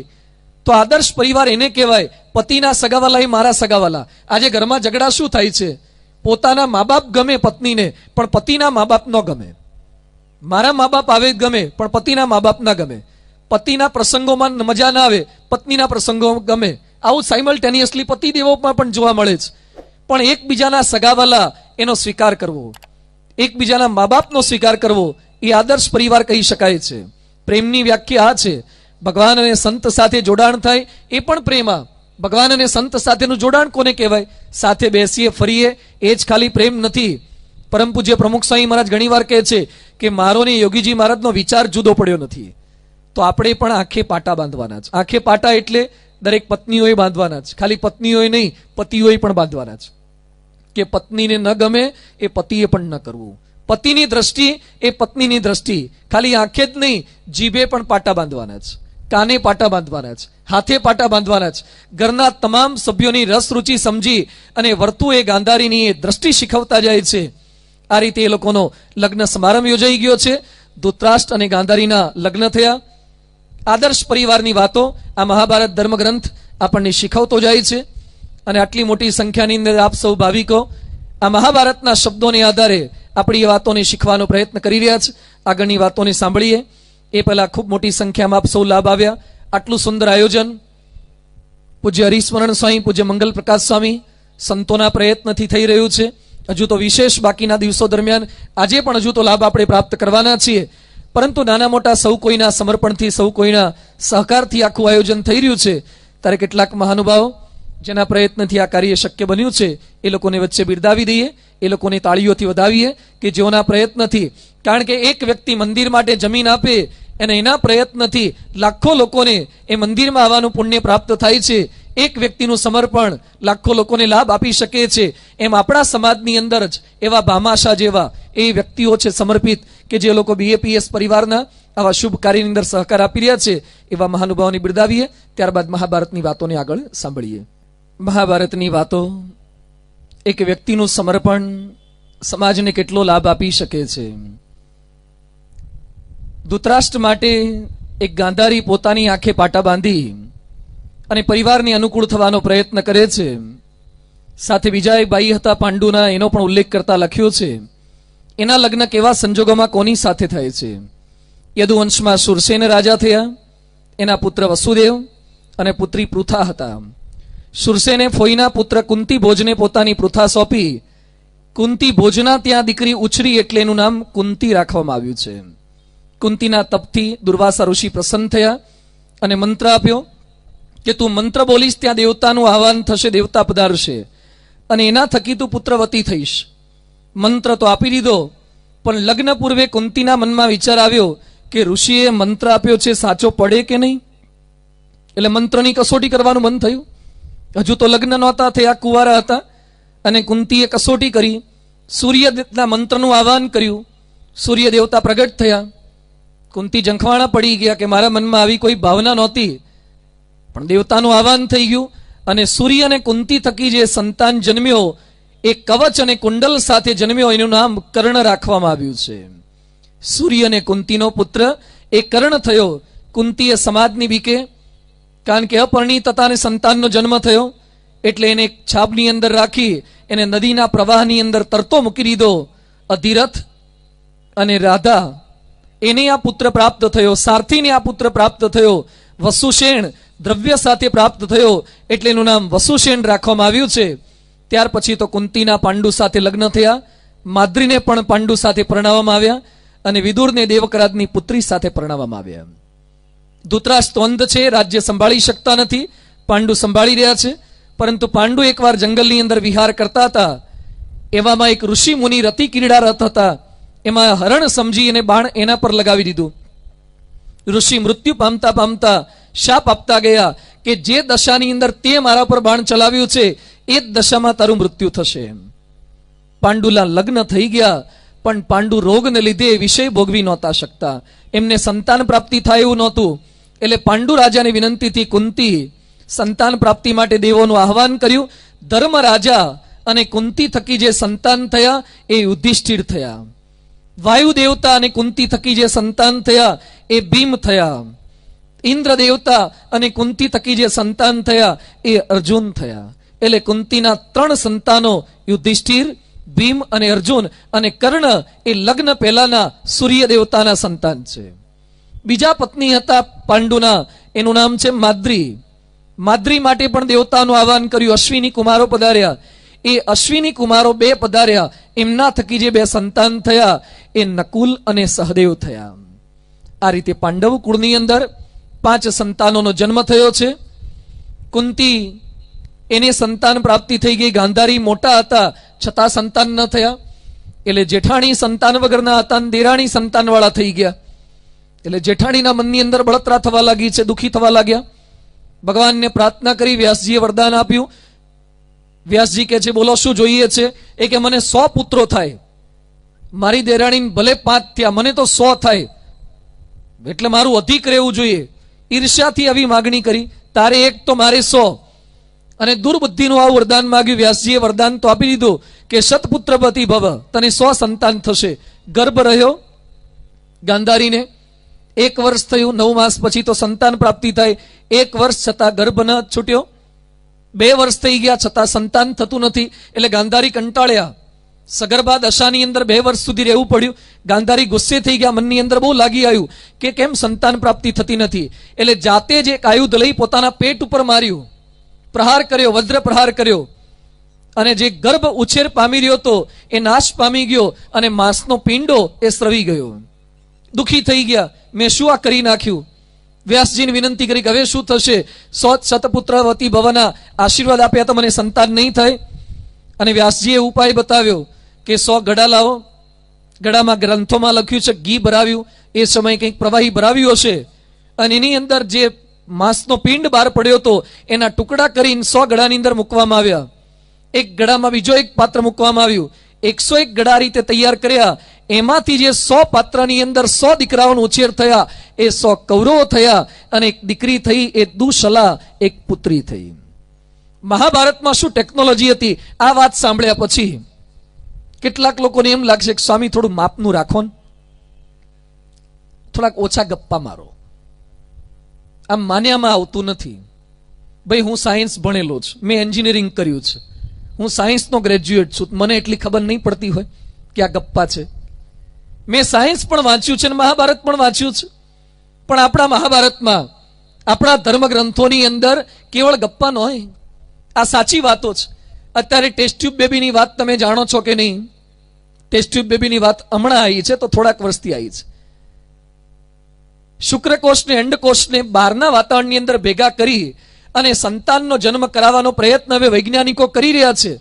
તો આદર્શ પરિવાર એને કહેવાય. પતિના સગાવાલા એ મારા સગાવાલા. આજે ઘરમાં ઝઘડા શું થાય છે? પોતાના મા બાપ ગમે પત્નીને, પણ પતિના મા બાપ ન ગમે. મારા મા બાપ આવે ગમે, પણ પતિના મા બાપ ના ગમે. પતિના પ્રસંગોમાં મજા ના આવે, પત્નીના પ્રસંગો ગમે. આવું સાયમલ્ટેનિયસલી પતિદેવોમાં પણ જોવા મળે છે. પણ એકબીજાના સગાવાલા એનો સ્વીકાર કરવો, એકબીજાના મા બાપનો સ્વીકાર કરવો, એ આદર્શ પરિવાર કહી શકાય છે. પ્રેમની વ્યાખ્યા આ છે. ભગવાન અને સંત સાથે જોડાણ થાય એ પણ પ્રેમ. ભગવાન અને સંત સાથેનું જોડાણ કોને કહેવાય? સાથે બેસીએ ફરીએ એ જ ખાલી પ્રેમ નથી. પરમ પૂજ્ય પ્રમુખ સ્વામી મહારાજ ઘણીવાર કહે છે કે મારો ને યોગીજી મહારાજનો વિચાર જુદો પડ્યો નથી. તો આપણે પણ આંખે પાટા બાંધવાના છે. આંખે પાટા એટલે દરેક પત્નીઓએ બાંધવાના છે. ખાલી પત્નીઓએ નહીં, પતિઓએ પણ બાંધવાના છે. કે પત્નીને ન ગમે એ પતિએ પણ ન કરવું. પતિની દ્રષ્ટિ એ પત્નીની દ્રષ્ટિ. ખાલી આંખે જ નહીં, જીભે પણ પાટા બાંધવાના છે, કાને પાટા બાંધવાના છે, હાથે પાટા બાંધવાના છે. ઘરના તમામ સભ્યોની રસ રુચિ સમજી અને વર્તું એ ગાંધારીની એ દ્રષ્ટિ શીખવતા જાય છે. આ રીતે એ લોકોનો લગ્ન સમારંભ યોજાઈ ગયો છે. ધૃતરાષ્ટ્ર અને ગાંધારીના લગ્ન થયા. આદર્શ પરિવારની વાતો આ મહાભારત ધર્મગ્રંથ આપણને શીખવતો જાય છે. અને આટલી મોટી સંખ્યાની અંદર આપ સૌ ભાવિકો આ મહાભારતના શબ્દોને આધારે આપણી એ વાતોને શીખવાનો પ્રયત્ન કરી રહ્યા છે. આગળની વાતોને સાંભળીએ એ પહેલા ખૂબ મોટી સંખ્યામાં આપ સૌ લાભ આવ્યા. આટલું સુંદર આયોજન પૂજ્ય હરિસ્મરણ સ્વામી, પૂજ્ય મંગલ પ્રકાશ સ્વામી, સંતોના પ્રયત્નથી થઈ રહ્યું છે. હજુ તો વિશેષ બાકીના દિવસો દરમિયાન આજે પણ હજુ તો લાભ આપણે પ્રાપ્ત કરવાના છીએ. પરંતુ નાના મોટા સૌ કોઈના સમર્પણથી, સૌ કોઈના સહકારથી આખું આયોજન થઈ રહ્યું છે. ત્યારે કેટલાક મહાનુભાવો જેના પ્રયત્નથી આ કાર્ય શક્ય બન્યું છે એ લોકોને વચ્ચે બિરદાવી દઈએ, એ લોકોને તાળીઓથી વધાવીએ કે જેઓના પ્રયત્નથી, કારણ કે એક વ્યક્તિ મંદિર માટે જમીન આપે અને એના પ્રયત્નથી લાખો લોકોને એ મંદિરમાં આવવાનું પુણ્ય પ્રાપ્ત થાય છે. એક વ્યક્તિનું સમર્પણ લાખો લોકોને લાભ આપી શકે છે. એમ આપણા સમાજની અંદર જ એવા ભામાશા જેવા એ વ્યક્તિઓ છે સમર્પિત, કે જે લોકો BAPS પરિવારના આવા શુભ કાર્યની અંદર સહકાર આપી રહ્યા છે. એવા મહાનુભાવોને બિરદાવીએ. ત્યારબાદ મહાભારતની વાતોને આગળ સાંભળીએ. મહાભારતની વાતો, એક વ્યક્તિનું સમર્પણ સમાજને કેટલો લાભ આપી શકે છે. ધૃતરાષ્ટ્ર માટે એક ગાંધારી પોતાની આંખે પાટા બાંધી અને પરિવારને અનુકૂળ થવાનો પ્રયત્ન કરે છે. સાથે બીજા એક ભાઈ હતા પાંડુના, એનો પણ ઉલ્લેખ કરતા લખ્યો છે. એના લગ્ન કેવા સંજોગોમાં કોની સાથે થાય છે? યદુવંશમાં સુરસેન રાજા થયા. એના પુત્ર વસુદેવ અને પુત્રી પૃથા હતા. સુરસેને ફોઈના પુત્ર કુંતી ભોજને પોતાની પૃથા સોંપી. કુંતી ભોજના ત્યાં દીકરી ઉછરી એટલે એનું નામ કુંતી રાખવામાં આવ્યું છે. કુંતીના તપથી દુર્વાસા ઋષિ પ્રસન્ન થયા અને મંત્ર આપ્યો કે તું મંત્ર બોલીશ ત્યાં દેવતાનું આહવાન થશે, દેવતા પધારશે અને એના થકી તું પુત્રવતી થઈશ. મંત્ર તો આપી દીધો, પણ લગ્ન પૂર્વે કુંતીના મનમાં વિચાર આવ્યો કે ઋષિએ મંત્ર આપ્યો છે, સાચો પડે કે નહીં? એટલે મંત્રની કસોટી કરવાનું મન થયું. હજુ તો લગ્ન નહોતા થયા, કુંવારા હતા. અને કુંતીએ કસોટી કરી, સૂર્યદેવના મંત્રનું આહવાન કર્યું. સૂર્ય દેવતા પ્રગટ થયા. કુંતી જંખવાણા પડી ગયા કે મારા મનમાં આવી કોઈ ભાવના નહોતી, પણ દેવતાનું આહવાન થઈ ગયું. અને સૂર્ય અને કુંતી થકી જે સંતાન જન્મ્યો એ કવચ અને કુંડલ સાથે જન્મ્યો. એનું નામ કર્ણ રાખવામાં આવ્યું છે. સૂર્ય અને કુંતીનો પુત્ર એ કર્ણ થયો. કુંતીએ સમાજની બીકે, કારણ કે અપરિણીત હતા અને સંતાનનો જન્મ થયો એટલે એને એક છાબની અંદર રાખી એને નદીના પ્રવાહની અંદર તરતો મૂકી દીધો. અધિરથ અને રાધા એને આ પુત્ર પ્રાપ્ત થયો. સારથીને આ પુત્ર પ્રાપ્ત થયો. વસુસેન દ્રવ્ય સાથે પ્રાપ્ત થયો એટલે એનું નામ વસુસેન રાખવામાં આવ્યું છે. ત્યાર પછી તો કુંતીના પાંડુ સાથે લગ્ન થયા. માદ્રીને પણ પાંડુ સાથે પરણાવવામાં આવ્યા અને વિદુરને દેવકરાજની પુત્રી સાથે પરણાવવામાં આવ્યા. ધૃતરાષ્ટ્ર અંધ છે, રાજ્ય સંભાળી શકતા નથી. પાંડુ સંભાળી રહ્યા છે. પરંતુ પાંડુ એકવાર જંગલની અંદર વિહાર કરતા હતા. એવામાં એક ઋષિ મુનિ રતિ કીરડા રથ હતા. એમાં હરણ સમજી અને બાણ એના પર લગાવી દીધું. ઋષિ મૃત્યુ પામતા પામતા શાપ આપતા ગયા કે જે દશાની અંદર તે મારા પર બાણ ચલાવ્યું છે એ જ દશામાં તારું મૃત્યુ થશે. પાંડુલા લગ્ન થઈ ગયા, પણ પાંડુ રોગને લીધે વિષય ભોગવી નહોતા શકતા. એમને સંતાન પ્રાપ્તિ થાય એવું નહોતું. એટલે પાંડુ રાજાની વિનંતીથી કુંતી સંતાન પ્રાપ્તિ માટે દેવોનું આહવાન કર્યું. ધર્મ રાજા અને કુંતી થકી જે સંતાન થયા એ યુધિષ્ઠિર થયા. વાયુ દેવતા અને કુંતી થકી જે સંતાન થયા એ ભીમ થયા. ઇન્દ્ર દેવતા અને કુંતી થકી જે સંતાન થયા એ અર્જુન થયા. એટલે કુંતીના 3 સંતાનો યુધિષ્ઠિર, ભીમ અને અર્જુન, અને કર્ણ એ લગ્ન પહેલાના સૂર્ય દેવતાના સંતાન છે. બીજા પત્ની હતા પાંડુના, એનું નામ છે માદ્રી. માદ્રી માટે પણ દેવતાનું આહવાન કર્યું. અશ્વિની કુમારો પધાર્યા. એ અશ્વિની કુમારો 2 પધાર્યા. એમના થકી જે 2 સંતાન થયા એ નકુલ અને સહદેવ થયા. આ રીતે પાંડવ કુળની અંદર 5 સંતાનોનો જન્મ થયો છે. કુંતી એને સંતાન પ્રાપ્તિ થઈ ગઈ. ગાંધારી મોટા હતા છતાં સંતાન ન થયા. એટલે જેઠાણી સંતાન વગરના હતા, દેરાણી સંતાન વાળા થઈ ગયા. એટલે જેઠાણીના મનની અંદર બળતરા થવા લાગી છે, દુઃખી થવા લાગ્યા. ભગવાનને પ્રાર્થના કરી. વ્યાસજીએ વરદાન આપ્યું. વ્યાસજી કહે છે બોલો શું જોઈએ છે? એ કે મને 100 પુત્રો થાય. મારી દેરાણી ભલે 5 થયા, મને તો 100 થાય, એટલે મારું અધિક રહેવું જોઈએ. ઈર્ષ્યાથી આવી માગણી કરી. તારે 1 તો મારે 100. અને દુર્બુદ્ધિનું આવું વરદાન માગ્યું. વ્યાસજીએ વરદાન તો આપી દીધું કે શતપુત્રપતિ ભવ, તને 100 સંતાન થશે. ગર્ભ રહ્યો ગાંધારીને. 1 વર્ષ થયું, 9 માસ પછી તો સંતાન પ્રાપ્તિ થાય. 1 વર્ષ છતાં ગર્ભ ન છૂટ્યો. 2 વર્ષ થઈ ગયા છતાં સંતાન થતું નથી. એટલે ગાંધારી કંટાળ્યા. સગર્ભા દશાની અંદર 2 વર્ષ સુધી રહેવું પડ્યું. ગાંધારી ગુસ્સે થઈ ગયા. મનની અંદર બહુ લાગી આવ્યું કે કેમ સંતાન પ્રાપ્તિ થતી નથી. એટલે જાતે જ એક આયુધ લઈ પોતાના પેટ ઉપર માર્યું, પ્રહાર કર્યો, વજ્ર પ્રહાર કર્યો. અને જે ગર્ભ ઉછેર પામી રહ્યો હતો એ નાશ પામી ગયો અને માંસનો પિંડો એ સ્રવી ગયો. દુઃખી થઈ ગયા. મેં શું આ કરી નાખ્યું? વ્યાસજીને વિનંતી કરી કે હવે શું થશે? 100 શતપુત્રવતી ભવના આશીર્વાદ આપ્યા તો મને સંતાન નહીં થાય. અને વ્યાસજીએ ઉપાય બતાવ્યો કે 100 ગડા લાવો. ગડામાં ગ્રંથોમાં લખ્યું છે ઘી ભરાવ્યું. એ સમયે કંઈક પ્રવાહી ભરાવ્યું હશે. અને એની અંદર જે માંસનો પિંડ બહાર પડ્યો હતો એના ટુકડા કરીને 100 ગડાની અંદર મૂકવામાં આવ્યા. એક ગડામાં બીજો એક પાત્ર મૂકવામાં આવ્યું. 101 ગડા રીતે તૈયાર કર્યા. એમાંથી જે 100 પાત્રની અંદર 100 દીકરાઓનો ઉછેર થયા એ 100 કૌરવો થયા. અને એક દીકરી થઈ એ દુશલા, એક પુત્રી થઈ. મહાભારતમાં શું ટેકનોલોજી હતી આ વાત સાંભળ્યા પછી કેટલાક લોકોને એમ લાગશે કે સ્વામી થોડું માપનું રાખો ને, થોડાક ઓછા ગપ્પા મારો. આમ માન્યામાં આવતું નથી. ભાઈ હું સાયન્સ ભણેલો છું, મેં એન્જિનિયરિંગ કર્યું છે, હું સાયન્સનો ગ્રેજ્યુએટ છું. મને એટલી ખબર નહીં પડતી હોય કે આ ગપ્પા છે. મેં સાયન્સ પણ વાંચ્યું છે અને મહાભારત પણ વાંચ્યું છે. પણ આપણા મહાભારતમાં, આપણા ધર્મગ્રંથોની અંદર કેવળ ગપ્પા ન હોય, આ સાચી વાતો છે. અત્યારે ટેસ્ટ ટ્યુબ બેબીની વાત તમે જાણો છો કે નહીં? ટેસ્ટ ટ્યુબ બેબીની વાત હમણાં આવી છે, તો થોડાક વર્ષથી આવી છે. શુક્રકોષને, અંડકોષને બહારના વાતાવરણની અંદર ભેગા કરી અને સંતાનનો જન્મ કરાવવાનો પ્રયત્ન હવે વૈજ્ઞાનિકો કરી રહ્યા છે.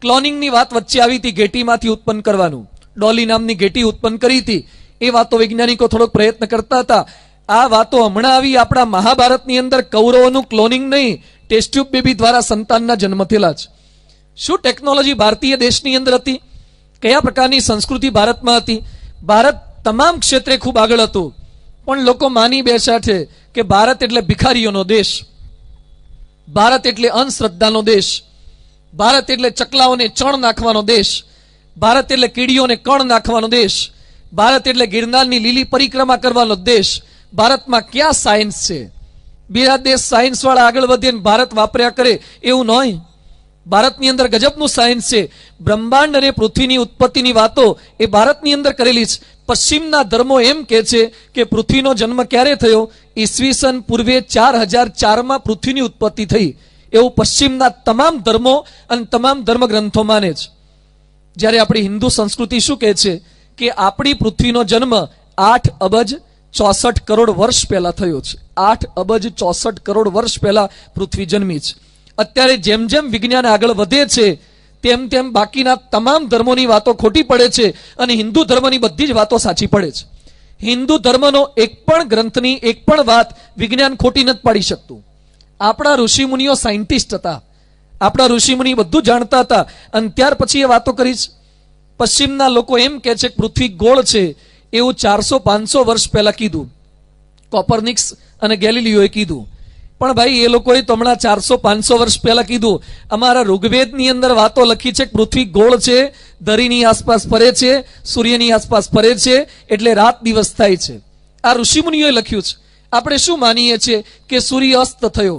ક્લોનિંગની વાત વચ્ચે આવી હતી, ઘેટીમાંથી ઉત્પન્ન કરવાનું. ડોલી નામની ઘેટી ઉત્પન્ન કરી હતી. એ વાતો વૈજ્ઞાનિકો થોડોક પ્રયત્ન કરતા હતા. આ વાતો હમણાં આવી આપણા મહાભારતની અંદર. કૌરવોનું ક્લોનિંગ નહીં, ટેસ્ટ ટ્યુબ બેબી દ્વારા સંતાનના જન્મ થયેલા છે. શું ટેકનોલોજી ભારતીય દેશની અંદર હતી? કયા પ્રકારની સંસ્કૃતિ ભારતમાં હતી? ભારત તમામ ક્ષેત્રે ખૂબ આગળ હતું. પણ લોકો માની બેઠા છે કે ભારત એટલે ભિખારીઓનો દેશ, ભારત એટલે અંધશ્રદ્ધાનો દેશ, ભારત એટલે ચકલાઓને ચણ નાખવાનો દેશ, ભારત એટલે કીડીઓને કણ નાખવાનો દેશ, ભારત એટલે ગિરનારની લીલી પરિક્રમા કરવાનો દેશ. ભારતમાં ક્યાં સાયન્સ છે? બીજા દેશ સાયન્સ વાળા આગળ વધે ને ભારત વાપર્યા કરે એવું ન હોય. ભારતની અંદર ગજબનું સાયન્સ છે. બ્રહ્માંડ અને પૃથ્વીની ઉત્પત્તિની વાતો એ ભારતની અંદર કરેલી છે. પશ્ચિમના ધર્મો એમ કહે છે કે પૃથ્વીનો જન્મ ક્યારે થયો? ઈસવીસન પૂર્વે 4004માં પૃથ્વીની ઉત્પત્તિ થઈ. એવું પશ્ચિમના તમામ ધર્મો અને તમામ ધર્મગ્રંથો માને છે. જ્યારે આપણી હિન્દુ સંસ્કૃતિ શું કહે છે કે આપણી પૃથ્વીનો જન્મ 8 અબજ 64 કરોડ વર્ષ પહેલા થયો છે. 8 અબજ 64 કરોડ વર્ષ પહેલા પૃથ્વી જન્મી છે. અત્યારે જેમ જેમ વિજ્ઞાન આગળ વધે છે તેમ તેમ બાકીના તમામ ધર્મોની વાતો ખોટી પડે છે અને હિન્દુ ધર્મની બધી જ વાતો સાચી પડે છે. હિન્દુ ધર્મનો એક પણ ગ્રંથની એક પણ વાત વિજ્ઞાન ખોટી નથી પાડી શકતું. આપણા ઋષિમુનિઓ સાયન્ટિસ્ટ હતા, આપણા ઋષિમુનિ બધું જાણતા હતા, અને ત્યાર પછી એ વાતો કરી. પશ્ચિમના લોકો એમ કહે છે કે પૃથ્વી ગોળ છે, એવું 400-500 વર્ષ પહેલા કીધું, કોપરનિક્સ અને ગેલિલિયોએ કીધું. પણ ભાઈ એ લોકોએ તો હમણાં 400-500 વર્ષ પહેલા કીધું. અમારા ઋગ્વેદની અંદર વાતો લખી છે કે પૃથ્વી ગોળ છે, ધરીની આસપાસ ફરે છે, સૂર્યની આસપાસ ફરે છે, એટલે રાત દિવસ થાય છે. આ ઋષિમુનિઓએ લખ્યું છે. આપણે શું માનીએ છીએ કે સૂર્ય અસ્ત થયો.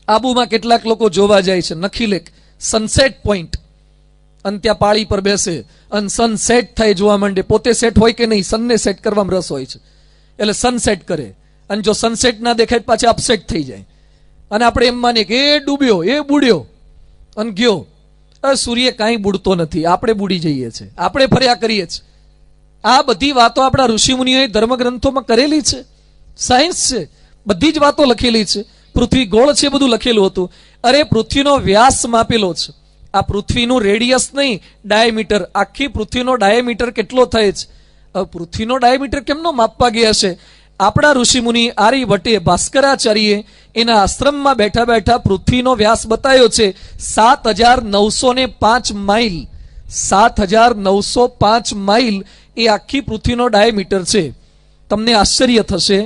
આબુમાં કેટલાક લોકો જોવા જાય છે, નખીલેક સનસેટ પોઈન્ટ, અને ત્યાં પાળી પર બેસે અને સનસેટ થાય જોવા માંડે. પોતે સેટ હોય કે નહીં, સનને સેટ કરવામાં રસ હોય છે, એટલે સનસેટ કરે. અને જો સનસેટ ના દેખાય પાછા અપસેટ થઈ જાય. અને આપણે એમ માનીએ કે એ ડૂબ્યો, એ બુડ્યો અને ગયો. સૂર્ય કાંઈ બુડતો નથી, આપણે બુડી જઈએ છીએ, આપણે ફર્યા કરીએ છીએ. આ બધી વાતો આપણા ઋષિમુનિઓએ ધર્મગ્રંથોમાં કરેલી છે. સાયન્સ છે, બધી જ વાતો લખેલી છે. પૃથ્વી ગોળ છે બધું લખેલું હતું. અરે પૃથ્વીનો વ્યાસ માપેલો છે. આ પૃથ્વીનું રેડિયસ નહીં, ડાયામીટર. આખી પૃથ્વીનો ડાયામીટર કેટલો થાય છે? હવે પૃથ્વીનો ડાયામીટર કેમનો માપવા ગયા છે? આપણા ઋષિમુનિ આર્યભટ્ટે, ભાસ્કરાચાર્યે એના આશ્રમમાં બેઠા બેઠા પૃથ્વીનો વ્યાસ બતાવ્યો છે 7905 માઇલ. 7905 માઇલ એ આખી પૃથ્વીનો ડાયામીટર છે. તમને આશ્ચર્ય થશે,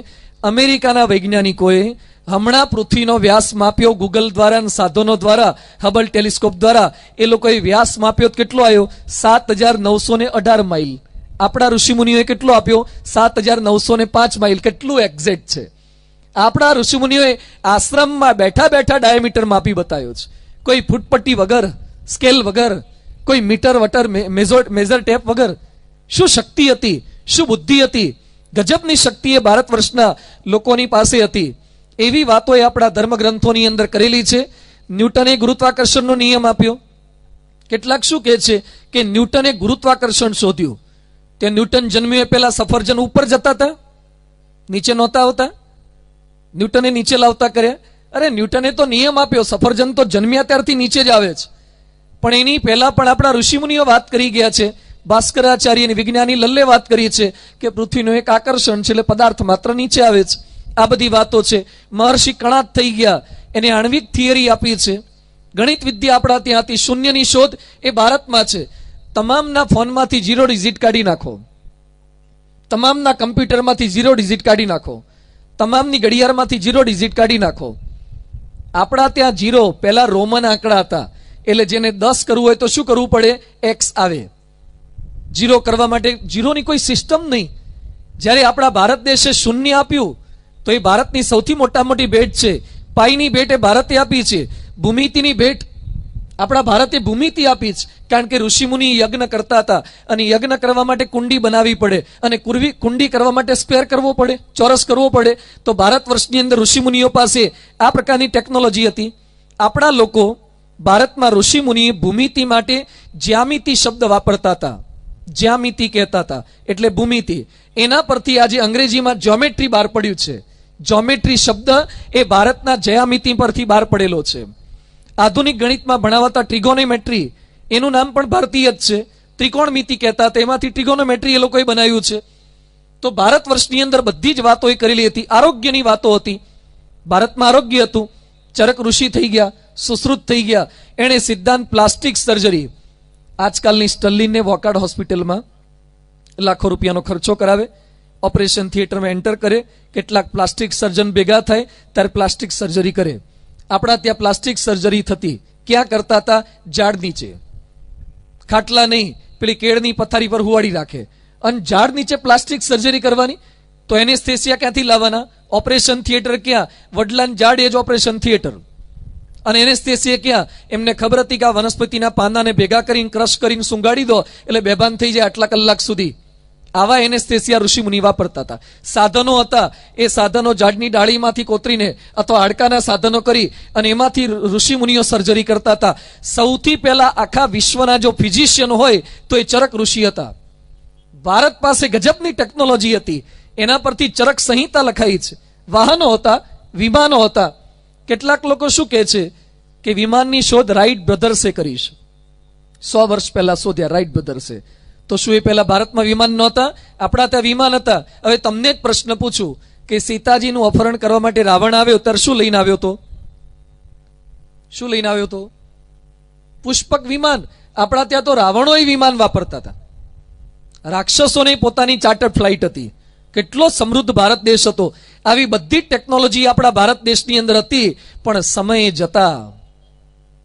અમેરિકાના વૈજ્ઞાનિકોએ હમણાં પૃથ્વીનો વ્યાસ માપ્યો ગૂગલ દ્વારા અને સાધનો દ્વારા, હબલ ટેલિસ્કોપ દ્વારા. એ લોકોએ વ્યાસ માપ્યો કેટલો આવ્યો? 7918 માઇલ. આપણા ઋષિમુનિઓએ કેટલો આપ્યો? 7905 માઇલ. કેટલું એક્ઝેક્ટ છે? આપણા ઋષિમુનિઓએ આશ્રમમાં બેઠા બેઠા ડાયામીટર માપી બતાવ્યો છે. કોઈ ફૂટપટ્ટી વગર, સ્કેલ વગર, કોઈ મીટર વટર મેઝર ટેપ વગર. શું શક્તિ હતી, શું બુદ્ધિ હતી! ગજબની શક્તિ એ ભારત વર્ષના લોકોની પાસે હતી. એવી વાતો એ આપણા ધર્મગ્રંથોની અંદર કરેલી છે. ન્યૂટને ગુરુત્વાકર્ષણનો નિયમ આપ્યો. કેટલાક શું કહે છે કે ન્યૂટને ગુરુત્વાકર્ષણ શોધ્યું. તે ન્યૂટન જન્મ્યો પહેલા સફરજન ઉપર જતા હતા, નીચે નહોતા આવતા. ન્યૂટને નીચે લાવતા કર્યા. અરે ન્યૂટને તો નિયમ આપ્યો, સફરજન તો જન્મ્યા ત્યારથી નીચે જ આવે છે. પણ એની પહેલા પણ આપણા ઋષિમુનિઓ વાત કરી ગયા છે. ભાસ્કરાચાર્ય અને વિજ્ઞાની લલ્લે વાત કરી છે કે પૃથ્વીનું એક આકર્ષણ છે, એટલે પદાર્થ માત્ર નીચે આવે છે. આ બધી વાતો છે. મહર્ષિ કણાદ થઈ ગયા, એને આણ્વિક થિયરી આપી છે. ગણિત વિદ્યા આપણા ત્યાં હતી. શૂન્યની શોધ એ ભારતમાં છે. તમામના ફોનમાંથી 0 ડિજિટ કાઢી નાખો, તમામના કમ્પ્યુટરમાંથી 0 ડિજિટ કાઢી નાખો, તમામની ઘડિયાળમાંથી 0 ડિજિટ કાઢી નાખો. આપણા ત્યાં 0 પહેલા રોમન આંકડા હતા. એટલે જેને 10 કરવું હોય તો શું કરવું પડે? X આવે. 0 કરવા માટે 0 ની કોઈ સિસ્ટમ નહીં. જ્યારે આપણા ભારત દેશે શૂન્ય આપ્યું તો એ ભારતની સૌથી મોટી ભેટ છે. પાઈની ભેટ એ ભારતે આપી છે. ભૂમિતિની ભેટ આપણા ભારતે ભૂમિતિ આપી છે. કારણ કે ઋષિમુનિ યજ્ઞ કરતા હતા, અને યજ્ઞ કરવા માટે કુંડી બનાવવી પડે, અને કુંડી કરવા માટે સ્પેર કરવો પડે, ચોરસ કરવો પડે. તો ભારત વર્ષની અંદર ઋષિમુનિઓ પાસે આ પ્રકારની ટેકનોલોજી હતી. આપણા લોકો ભારતમાં ઋષિમુનિ ભૂમિતિ માટે જ્યામિતિ શબ્દ વાપરતા હતા. જ્યામિતિ કહેતા હતા, એટલે ભૂમિતિ. એના પરથી આજે અંગ્રેજીમાં જ્યોમેટ્રી બહાર પડ્યું છે. જ્યોમેટ્રી શબ્દ એ ભારતના જ્યામિતિ પરથી બહાર પડેલો છે. આધુનિક ગણિતમાં ભણાવતા ટ્રિગોનોમેટ્રી, એનું નામ પણ ભારતીય જ છે. ત્રિકોણમિતિ કહેતા હતા, એમાંથી ટ્રિગોનોમેટ્રી એ લોકોએ બનાવ્યું છે. તો ભારત વર્ષની અંદર બધી જ વાતો એ કરેલી હતી. આરોગ્યની વાતો હતી. ભારતમાં આરોગ્ય હતું. ચરક ઋષિ થઈ ગયા, સુશ્રુત થઈ ગયા. એણે સિદ્ધાંત પ્લાસ્ટિક સર્જરી, આજકાલની સ્ટર્લિનને વોકાર્ડ હોસ્પિટલમાં લાખો રૂપિયાનો ખર્ચો કરાવે, ઓપરેશન થિયેટરમાં એન્ટર કરે, કેટલાક પ્લાસ્ટિક સર્જન ભેગા થાય ત્યારે પ્લાસ્ટિક સર્જરી કરે. આપણા ત્યાં પ્લાસ્ટિક સર્જરી થતી ક્યાં કરતા હતા? ઝાડ નીચે. ખાટલા નહીં, પેલી કેળની પથારી પર હુવાડી રાખે, અને ઝાડ નીચે પ્લાસ્ટિક સર્જરી કરવાની. તો એનેસ્થેસિયા ક્યાંથી લાવવાના? ઓપરેશન થિયેટર ક્યાં? વડલાન ઝાડ એ જ ઓપરેશન થિયેટર. અને એનેસ્થેસિયા ક્યાં? એમને ખબર હતી કે આ વનસ્પતિના પાંદાને ભેગા કરીને ક્રશ કરીને સુંગાડી દો એટલે બેભાન થઈ જાય આટલા કલાક સુધી. આવા એનેસ્થેસિયા ઋષિમુનિ વાપરતા હતા. સાધનો હતા, એ સાધનો ઝાડની ડાળીમાંથી કોતરીને અથવા હાડકાના સાધનો કરી અને એમાંથી ઋષિમુનિઓ સર્જરી કરતા હતા. સૌથી પહેલા આખા વિશ્વના જો ફિઝિશિયન હોય તો એ ચરક ઋષિ હતા. ભારત પાસે ગજબની ટેકનોલોજી હતી. એના પરથી ચરક સંહિતા લખાઈ છે. વાહનો હતા, વિમાનો હતા. કેટલાક લોકો શું કહે છે કે વિમાનની શોધ રાઇટ બ્રધર્સે કરી છે, 100 વર્ષ પહેલા શોધ્યા રાઇટ બ્રધર્સે. તો શું એ પહેલા ભારતમાં વિમાન નહોતા? આપણા ત્યાં વિમાન હતા. હવે તમને જ પ્રશ્ન પૂછું કે સીતાજીનું અપહરણ કરવા માટે રાવણ આવ્યો ત્યારે શું લઈને આવ્યો તો? શું લઈને આવ્યો તો? પુષ્પક વિમાન. આપણા ત્યાં તો રાવણોય વિમાન વાપરતા હતા. રાક્ષસોને પોતાની ચાર્ટર્ડ ફ્લાઇટ હતી. કેટલો સમૃદ્ધ ભારત દેશ હતો. આવી બધી ટેકનોલોજી આપણા ભારત દેશની અંદર હતી, પણ સમયે જતા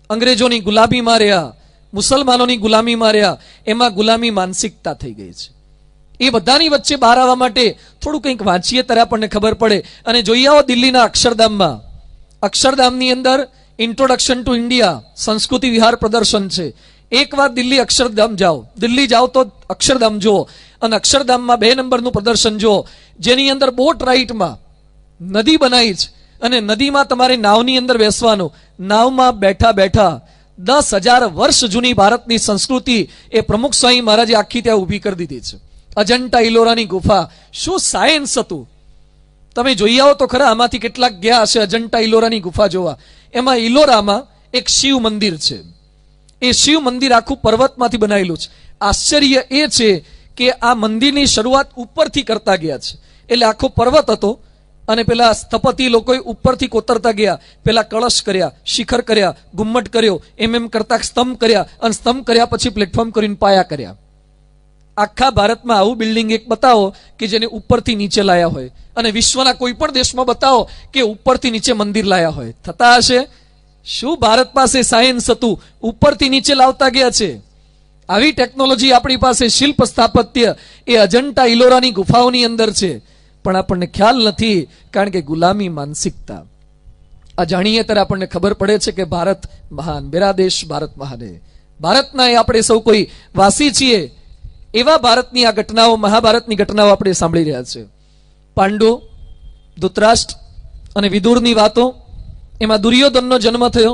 અંગ્રેજોની ગુલામીમાં રહ્યા, મુસલમાનોની ગુલામીમાં રહ્યા, એમાં ગુલામી માનસિકતા થઈ ગઈ છે. એ બધાની વચ્ચે બહાર આવવા માટે થોડું કંઈક વાંચીએ ત્યારે આપણને ખબર પડે. અને જોઈએ આવો દિલ્હીના અક્ષરધામમાં. અક્ષરધામની અંદર ઇન્ટ્રોડક્શન ટુ ઇન્ડિયા સંસ્કૃતિ વિહાર પ્રદર્શન છે. એકવાર દિલ્હી અક્ષરધામ જાઓ, દિલ્હી જાઓ તો અક્ષરધામ જુઓ, અને અક્ષરધામમાં 2 નંબરનું પ્રદર્શન જુઓ, જેની અંદર બોટ રાઇટમાં નદી બનાવી છે, અને નદીમાં તમારે નાવની અંદર બેસવાનું. નાવમાં બેઠા બેઠા 10,000 વર્ષ જૂની ભારતની સંસ્કૃતિ એ પ્રમુખ સ્વામી મહારાજે આખી ત્યાં ઊભી કરી દીધી છે. અજંટા ઇલોરાની ગુફા. શું સાયન્સ હતું! તમે જોઈ આવો તો ખરા. આમાંથી કેટલાક ગયા હશે અજંટા ઇલોરાની ગુફા જોવા. એમાં ઇલોરામાં એક શિવ મંદિર છે. એ શિવ મંદિર આખું પર્વતમાંથી બનાવેલું છે. આશ્ચર્ય એ છે કે આ મંદિરની શરૂઆત ઉપરથી કરતા ગયા છે. એટલે આખો પર્વત હતો, અને પેલા સ્થપતિ લોકોએ ઉપરથી કોતરતા ગયા. પેલા કળશ કર્યા, શિખર કર્યા, ગુમ્મટ કર્યો, એમ કરતા સ્તંભ કર્યા, અને સ્તંભ કર્યા પછી પ્લેટફોર્મ કરીને પાયા કર્યા. આખા ભારતમાં આવું બિલ્ડિંગ એક બતાવો કે જેને ઉપરથી નીચે લાયા હોય, અને વિશ્વના કોઈ પણ દેશમાં બતાવો કે ઉપરથી નીચે મંદિર લાયા હોય. થતા હશે? શું ભારત પાસે સાયન્સ હતું? ઉપરથી નીચે લાવતા ગયા છે. આવી ટેકનોલોજી આપણી પાસે, શિલ્પ સ્થાપત્ય એ અજંટા ઇલોરાની ગુફાઓની અંદર છે, પણ આપણને ખ્યાલ નથી, કારણ કે ગુલામી માનસિકતા. આ જાણીએ ત્યારે આપણને ખબર પડે છે કે ભારત મહાન, મેરા દેશ ભારત મહાન હે. ભારતના એ આપણે સૌ કોઈ વાસી છીએ. એવા ભારતની આ ઘટનાઓ, મહાભારતની ઘટનાઓ આપણે સાંભળી રહ્યા છે. પાંડુ, ધૃતરાષ્ટ્ર અને વિદુરની વાતો. એમાં દુર્યોધનનો જન્મ થયો,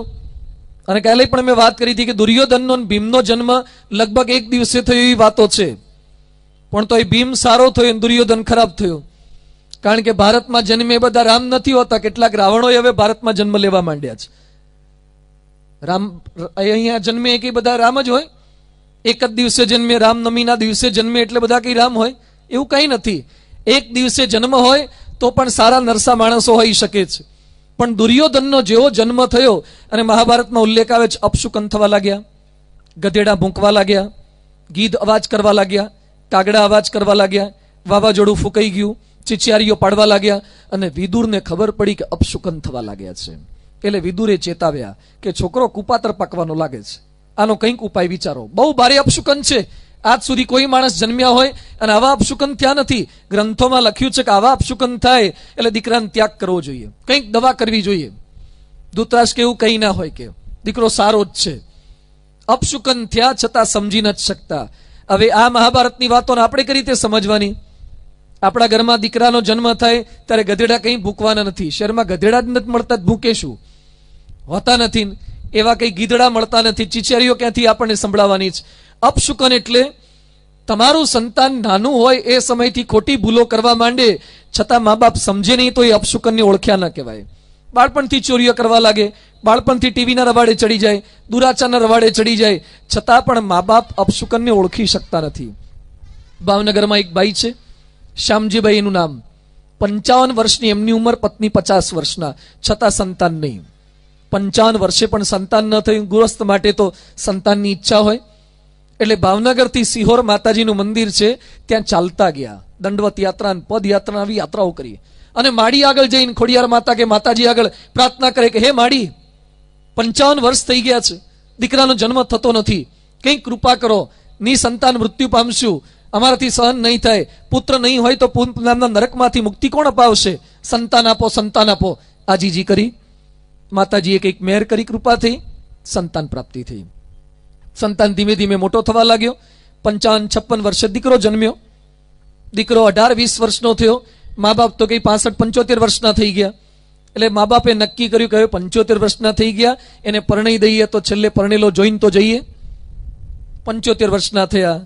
અને કાલે પણ મેં વાત કરી હતી કે દુર્યોધનનો અને ભીમનો જન્મ લગભગ એક દિવસે થયો એવી વાતો છે. પણ તો એ ભીમ સારો થયો અને દુર્યોધન ખરાબ થયો. કારણ કે ભારતમાં જન્મે બધા રામ નથી હોતા. કેટલાક રાવણોએ હવે ભારતમાં જન્મ લેવા માંડ્યા છે. રામ અહીંયા જન્મે કે બધા રામ જ હોય? એક જ દિવસે જન્મે, રામનવમીના દિવસે જન્મે એટલે બધા કઈ રામ હોય? એવું કંઈ નથી. એક દિવસે જન્મ હોય તો પણ સારા નરસા માણસો હોઈ શકે છે. પણ દુર્યોધનનો જેવો જન્મ થયો, અને મહાભારતમાં ઉલ્લેખ આવે છે, અપશુકન થવા લાગ્યા, ગધેડા ભૂંકવા લાગ્યા, ગીધ અવાજ કરવા લાગ્યા, કાગડા અવાજ કરવા લાગ્યા, વાવાઝોડું ફૂંકાઈ ગયું, ચિચિયારીઓ પાડવા લાગ્યા, અને વિદુરને ખબર પડી કે અપશુકન થવા લાગ્યા છે. એટલે વિદુરે ચેતાવ્યા કે છોકરો કુપાત્ર પાકવાનો લાગે છે, આનો કંઈક ઉપાય વિચારો. બહુ ભારે અપશુકન છે. આજ સુધી કોઈ માણસ જન્મ્યા હોય અને આવા અપશુકન થયા નથી. ગ્રંથોમાં લખ્યું છે કે આવા અપશુકન થાય એટલે દીકરાને ત્યાગ કરવો જોઈએ, કંઈક દવા કરવી જોઈએ. ધૃતરાષ્ટ્ર કે એવું કંઈ ના હોય, કે દીકરો સારો જ છે. અપશુકન થયા છતાં સમજી નથી શકતા. હવે આ મહાભારતની વાતોને આપણે કઈ રીતે સમજવાની? આપણા ઘરમાં દીકરાનો જન્મ થાય ત્યારે ગધેડા કંઈ ભૂકવાના નથી. શહેરમાં ગધેડા જ નથી મળતા, ભૂકે શું? હોતા નથી. એવા કંઈ ગીધડા મળતા નથી. ચીચેરીઓ ક્યાંથી આપણને સંભળાવવાની છે? અપશુકન એટલે તમારું સંતાન નાનું હોય એ સમયથી ખોટી ભૂલો કરવા માંડે, છતાં મા બાપ સમજે નહીં તો એ અપશુકનની ઓળખ્યા ન કહેવાય. બાળપણથી ચોરીઓ કરવા લાગે, બાળપણથી ટીવીના રવાડે ચડી જાય, દુરાચારના રવાડે ચડી જાય, છતાં પણ મા બાપ અપશુકનને ઓળખી શકતા નથી. ભાવનગરમાં એક ભાઈ છે, શ્યામજીભાઈ એનું નામ. 55 વર્ષની એમની ઉંમર, પત્ની 50 વર્ષના, છતાં સંતાન નહીં. 55 વર્ષે પણ સંતાન ન થયું. ગૃહસ્થ માટે તો સંતાનની ઈચ્છા હોય. એટલે ભાવનગરથી સિહોર માતાજીનું મંદિર છે, ત્યાં ચાલતા ગયા. દંડવત યાત્રા, પદયાત્રા, આવી યાત્રાઓ કરી. અને માડી આગળ જઈને ખોડિયાર માતા કે માતાજી આગળ પ્રાર્થના કરે કે હે માડી, 55 વર્ષ થઈ ગયા છે, દીકરાનો જન્મ થતો નથી, કંઈક કૃપા કરો, નિસંતાન મૃત્યુ પામશું, અમારાથી સહન નહીં થાય, પુત્ર નહીં હોય તો નામના નરકમાંથી મુક્તિ કોણ અપાવશે? સંતાન આપો, સંતાન આપો. આજીજી કરી. માતાજીએ કંઈક મહેર કરી, કૃપા થઈ, સંતાન પ્રાપ્તિ થઈ. સંતાન ધીમે ધીમે મોટો થવા લાગ્યો. 55-56 વર્ષે દીકરો જન્મ્યો. દીકરો 18-20 વર્ષનો થયો. મા બાપ તો કઈ 65-75 વર્ષના થઈ ગયા. એટલે મા બાપે નક્કી કર્યું કે હવે 75 વર્ષના થઈ ગયા, એને પરણી દઈએ તો છેલ્લે પરણેલો જોઈને તો જઈએ. 75 વર્ષના થયા.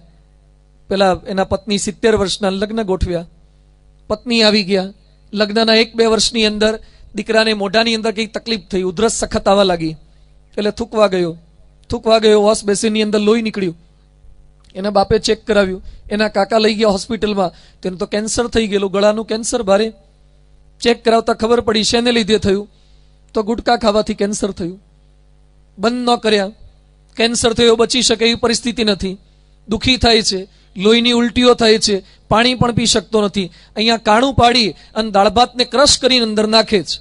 પેલા એના પત્ની 70 વર્ષના, લગ્ન ગોઠવ્યા. પત્ની આવી ગયા. લગ્નના 1-2 વર્ષની અંદર દીકરાને મોઢાની અંદર કંઈક તકલીફ થઈ, ઉધરસ સખત આવવા લાગી, એટલે થૂકવા ગયો, વોશ બેસિનની અંદર લોહી નીકળ્યું. એના બાપે ચેક કરાવ્યું, એના કાકા લઈ ગયા હોસ્પિટલમાં, તેનું તો કેન્સર થઈ ગયેલું, ગળાનું કેન્સર ભારે. ચેક કરાવતા ખબર પડી શેને લીધે થયું, તો ગુટકા ખાવાથી કેન્સર થયું. બંધ ન કર્યા, કેન્સર થયો, બચી શકે એવી પરિસ્થિતિ નથી, દુઃખી થાય છે, લોહીની ઉલટીઓ થાય છે, પાણી પણ પી શકતો નથી. અહીંયા કાણું પાડી અને દાળ ભાતને ક્રશ કરીને અંદર નાખે છે.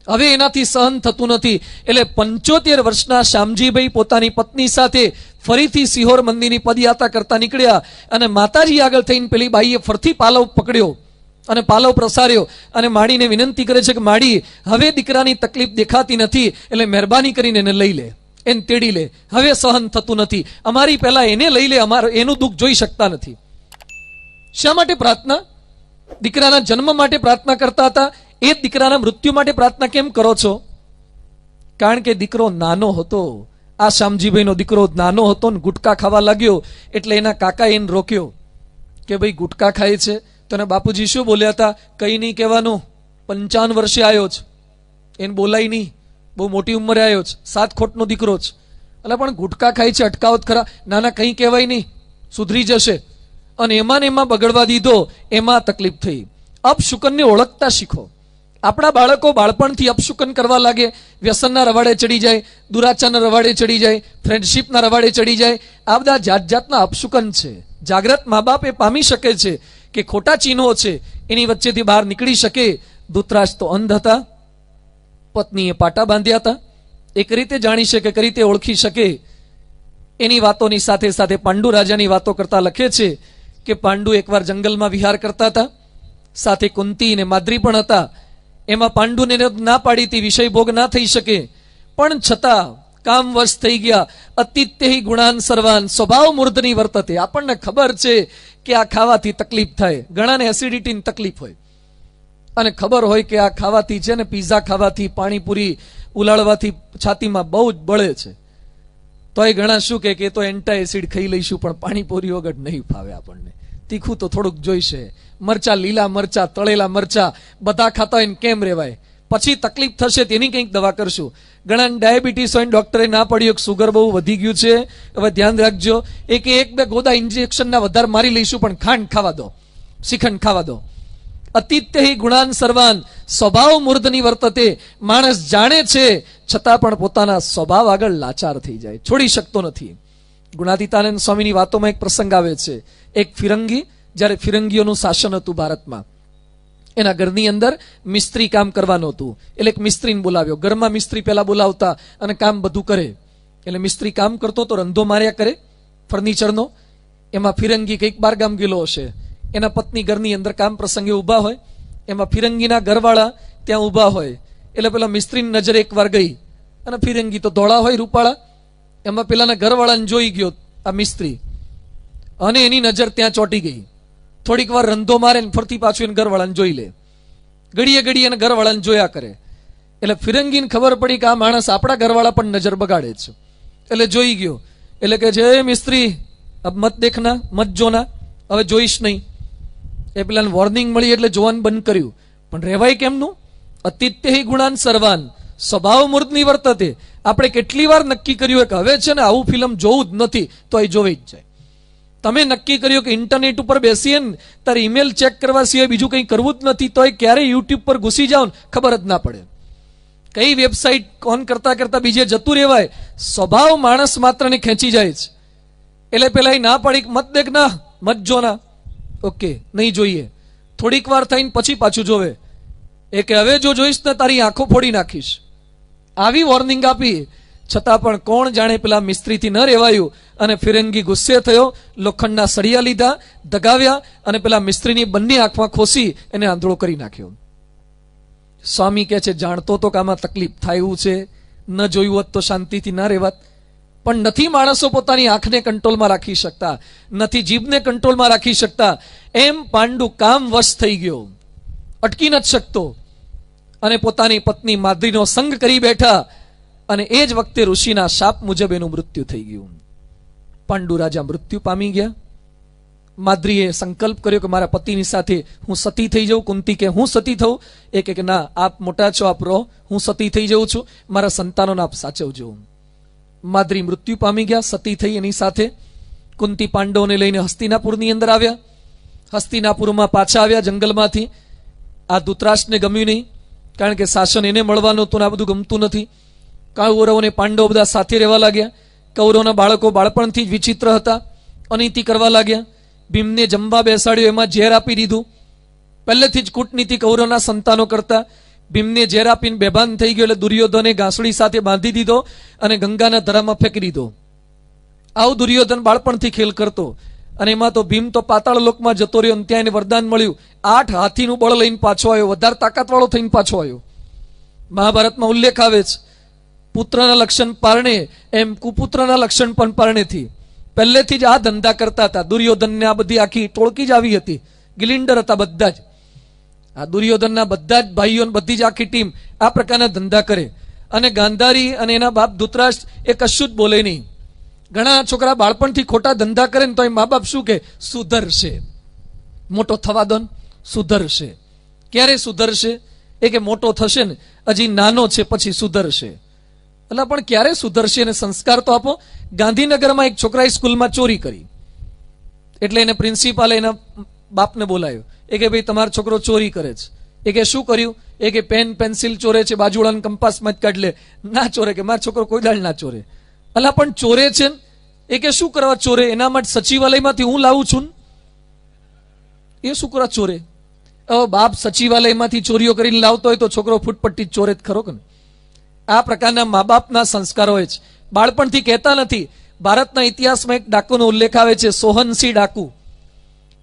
હવે એનાથી સહન થતું નથી, એટલે 75 વર્ષના શ્યામજીભાઈ પોતાની પત્ની સાથે ફરીથી સિહોર મંદિરની પદયાત્રા કરતા નીકળ્યા અને માતાજી આગળ થઈને પેલી બાઈએ ફરતી પાલવ પકડ્યો અને પાલવ પ્રસાર્યો અને માડીને વિનંતી કરે છે કે માડી, હવે દીકરાની તકલીફ દેખાતી નથી, એટલે મહેરબાની કરીને એને લઈ લે, એને તેડી લે, હવે સહન થતું નથી, અમારી પહેલા એને લઈ લે, એનું દુઃખ જોઈ શકતા નથી. શા માટે પ્રાર્થના? દીકરાના જન્મ માટે પ્રાર્થના કરતા હતા, એ દીકરાના મૃત્યુ માટે પ્રાર્થના કેમ કરો છો? કારણ કે દીકરો નાનો હતો, આ શ્યામજીભાઈનો દીકરો નાનો હતો ને ગુટકા ખાવા લાગ્યો, એટલે એના કાકા એને રોક્યો કે ભાઈ ગુટકા ખાય છે. તો એના બાપુજી શું બોલ્યા હતા? કંઈ નહીં કહેવાનું, 55 વર્ષે આવ્યો છે, એને બોલાય નહીં, બહુ મોટી ઉંમરે આવ્યો છે, 7 ખોટનો દીકરો છે, એટલે પણ ગુટકા ખાય છે, અટકાવત ખરા. નાના કંઈ કહેવાય નહીં, સુધરી જશે. અને એમાં ને એમાં બગડવા દીધો, એમાં તકલીફ થઈ. અપશુકનને ઓળખતા શીખો. આપણા બાળકો બાળપણથી અપશુકન કરવા લાગે, વ્યસનના રવાડે ચડી જાય, દુરાચારના રવાડે ચડી જાય, ફ્રેન્ડશીપના રવાડે ચડી જાય. આ બધા જાત જાતના અપશુકન છે. જાગ્રત મા બાપ એ પામી શકે છે કે ખોટા ચિહ્નો છે એની વચ્ચેથી બહાર નીકળી શકે. ધૃતરાજ તો અંધ હતા, પત્નીએ પાટા બાંધ્યા હતા, એક રીતે જાણી શકે, કઈ રીતે ઓળખી શકે. એની વાતોની સાથે સાથે પાંડુ રાજાની વાતો કરતા લખે છે કે પાંડુ એકવાર જંગલમાં વિહાર કરતા હતા, સાથે કુંતી અને માદ્રી પણ હતા. એમાં પાંડુને ના પાડી હતી વિષય ભોગ ના થઈ શકે, પણ છતાં કામવશ થઈ ગયા. અતિત્ય ગુણાન સર્વાન સ્વભાવ મૂર્ધની વર્તતે. આપણને ખબર છે કે આ ખાવાથી તકલીફ થાય, ઘણાને એસિડિટીની તકલીફ હોય અને ખબર હોય કે આ ખાવાથી છે ને, પીઝા ખાવાથી, પાણીપુરી ઉલાળવાથી છાતીમાં બહુ જ બળે છે, તો એ ઘણા શું કે તો એન્ટા એસિડ ખાઈ લઈશું, પણ પાણીપુરી વગર નહીં ફાવે આપણને, તીખું તો થોડુંક જોઈશે, મરચા, લીલા મરચા, તળેલા મરચા બધા ખાતા હોય ને કેમ રેવાય, પછી તકલીફ થશે તેની કંઈક દવા કરશું. ઘણા ડાયાબિટીસ હોય, ડોક્ટરે ના પડ્યું કે સુગર બહુ વધી ગયું છે, હવે ધ્યાન રાખજો, એક બે ગોદા ઇન્જેક્શનના વધારે મારી લઈશું, પણ ખાંડ ખાવા દો, શ્રીખંડ ખાવા દો. અતિત્ય ગુણાન સર્વાન સ્વભાવ મૂર્ધની વર્તતે. માણસ જાણે છે છતાં પણ પોતાના સ્વભાવ આગળ લાચાર થઈ જાય, છોડી શકતો નથી. ગુણાતીતાનંદ સ્વામીની વાતોમાં એક પ્રસંગ આવે છે. એક ફિરંગી, જ્યારે ફિરંગીઓનું શાસન હતું ભારતમાં, એના ઘરની અંદર મિસ્ત્રી કામ કરવાનું હતું, એટલે એક મિસ્ત્રીને બોલાવ્યો. ઘરમાં મિસ્ત્રી પહેલા બોલાવતા અને કામ બધું કરે, એટલે મિસ્ત્રી કામ કરતો તો રંધો માર્યા કરે ફર્નિચરનો. એમાં ફિરંગી કંઈક 12 ગામ ગયેલો હશે, એના પત્ની ઘરની અંદર કામ પ્રસંગે ઊભા હોય, એમાં ફિરંગીના ઘરવાળા ત્યાં ઊભા હોય, એટલે પેલા મિસ્ત્રીની નજર એકવાર ગઈ, અને ફિરંગી તો ધોળા હોય, રૂપાળા, એમાં પેલાના ઘરવાળાને જોઈ ગયો આ મિસ્ત્રી, અને એની નજર ત્યાં ચોંટી ગઈ. થોડીક વાર રંધો મારે ને ફરતી પાછું એને ઘરવાળાને જોઈ લે, ઘડીએ એને ઘરવાળાને જોયા કરે. એટલે ફિરંગીને ખબર પડી કે આ માણસ આપણા ઘરવાળા પણ નજર બગાડે છે, એટલે જોઈ ગયો. એટલે કે છે, મિસ્ત્રી અબ મત દેખના, મત જોના, હવે જોઈશ નહીં. એ પેલાને વોર્નિંગ મળી એટલે જોવાનું બંધ કર્યું. પણ રહેવાય કેમનું? અતિત્ય ગુણાન સર્વાન સ્વભાવ મૂર્ધની વર્તતે. આપણે કેટલી વાર નક્કી કર્યું કે હવે છે ને આવું ફિલ્મ જોવું જ નથી, તો એ જોવી જ જાય. તમે નક્કી કર્યું કે ઇન્ટરનેટ ઉપર બેસીએ ને તારે ઈમેલ ચેક કરવા સિવાય બીજું કંઈ કરવું જ નથી, તો એ ક્યારે યુટ્યુબ પર ઘૂસી જાવ ને ખબર જ ના પડે. કઈ વેબસાઇટ ઓન કરતા કરતા બીજે જતું રહેવાય. સ્વભાવ માણસ માત્રને ખેંચી જાય છે. એટલે પેલા એ ના પાડી મત દેખ ના, મત જો ના, ઓકે નહીં જોઈએ. થોડીક વાર થઈને પછી પાછું જોવે, એ કે હવે જો જોઈશ ને તારી આંખો ફોડી નાખીશ. આવી વોર્નિંગ આપી છતાં પણ કોણ જાણે પેલા મિસ્ત્રીથી ન રહેવાયું, અને ફિરંગી ગુસ્સે થયો, લોખંડના સળિયા લીધા, દગાવ્યા, અને પેલા મિસ્ત્રીની બંને આંખમાં ખોસી એને આંધળો કરી નાખ્યો. સ્વામી કહે છે, જાણતો તો કે આમાં તકલીફ થાય એવું છે, ન જોયું હોત તો શાંતિથી ના રહેવાત. પણ નથી માણસો પોતાની આંખને કંટ્રોલમાં રાખી શકતા, નથી જીભને કંટ્રોલમાં રાખી શકતા. એમ પાંડુ કામ વશ થઈ ગયો, અટકી નથી શકતો, અને પોતાની પત્ની માદ્રીનો સંગ કરી બેઠા. અને એ જ વખતે ઋષિના શાપ મુજબ એનું મૃત્યુ થઈ ગયું. પાંડુ રાજા મૃત્યુ પામી ગયા. માદ્રીએ સંકલ્પ કર્યો કે મારા પતિની સાથે હું સતી થઈ જાઉં. કુંતી કે હું સતી થઉં? એ કે ના, આપ મોટા છો, આપ રહો, હું સતી થઈ જાઉં છું, મારા સંતાનોને આપ સાચવજો. માદ્રી મૃત્યુ પામી ગયા, સતી થઈ. એની સાથે કુંતી પાંડવોને લઈને હસ્તિનાપુરની અંદર આવ્યા. હસ્તિનાપુરમાં પાછા આવ્યા જંગલમાંથી. આ ધૃતરાષ્ટ્રને ગમ્યું નહીં, કારણ કે શાસન એને મળવાનું હતું, આ બધું ગમતું નથી. કૌરવો અને પાંડવો બધા સાથે રહેવા લાગ્યા. કૌરવોના બાળકો બાળપણથી જ વિચિત્ર હતા, અનીતિ કરવા લાગ્યા. ભીમને જમવા બેસાડ્યો, એમાં ઝેર આપી દીધું. પહેલેથી જ કૂટનીતિ કૌરવના સંતાનો કરતા. ભીમને ઝેર આપીને બેભાન થઈ ગયો, એટલે દુર્યોધને ઘાસડી સાથે બાંધી દીધો અને ગંગાના ધરામાં ફેંકી દીધો. આવું દુર્યોધન બાળપણથી ખેલ કરતો. અને એમાં તો ભીમ તો પાતાળ લોકમાં જતો રહ્યો, અને ત્યાં એને વરદાન મળ્યું. 8 હાથીનું બળ લઈને પાછો આવ્યો, વધારે તાકાતવાળો થઈને પાછો આવ્યો. મહાભારતમાં ઉલ્લેખ આવે છે, પુત્રના લક્ષણ પારણે એમ કુપુત્રના લક્ષણ પણ પારણેથી. પહેલેથી જ આ ધંધા કરતા હતા. દુર્યોધનને આ બધી આખી ટોળકી જ આવી હતી, ગિલિન્ડર હતા બધા જ. આ દુર્યોધનના બધા જ ભાઈઓ, બધી જ આખી ટીમ આ પ્રકારના ધંધા કરે. અને ગાંધારી અને એના બાપ ધૃતરાષ્ટ્ર એ કશું જ બોલે નહીં. ઘણા છોકરા બાળપણથી ખોટા ધંધા કરે ને તો એ મા બાપ શું કે, સુધરશે, મોટો થવા દો ને, સુધરશે. ક્યારે સુધરશે? એ કે મોટો થશે ને, હજી નાનો છે, પછી સુધરશે. એટલે પણ ક્યારે સુધરશે? એને સંસ્કાર તો આપો. ગાંધીનગરમાં એક છોકરાએ સ્કૂલમાં ચોરી કરી, એટલે એને પ્રિન્સિપાલે એના બાપને બોલાયો. એ કે ભાઈ તમારો છોકરો ચોરી કરે છે. એ કે શું કર્યું? એ કે પેન પેન્સિલ ચોરે છે, બાજુવાળાના કંપાસમાં જ કાઢ લે. ના ચોરે, કે મારો છોકરો કોઈ દાળ ના ચોરે. અલા પણ ચોરે છે ને. એ કે શું કરવા ચોરે? એના માટે સચિવાલયમાંથી હું લાવું છું. એ શું કરવા ચોરે? હવે બાપ સચિવાલયમાંથી ચોરીઓ કરીને લાવતો હોય તો છોકરો ફૂટપટ્ટી ચોરે જ ખરો કે? આ પ્રકારના મા બાપના સંસ્કારો હોય છે. બાળપણથી કહેતા નથી. ભારતના ઇતિહાસમાં એક ડાકુનો ઉલ્લેખ આવે છે, સોહનસિંહ ડાકુ.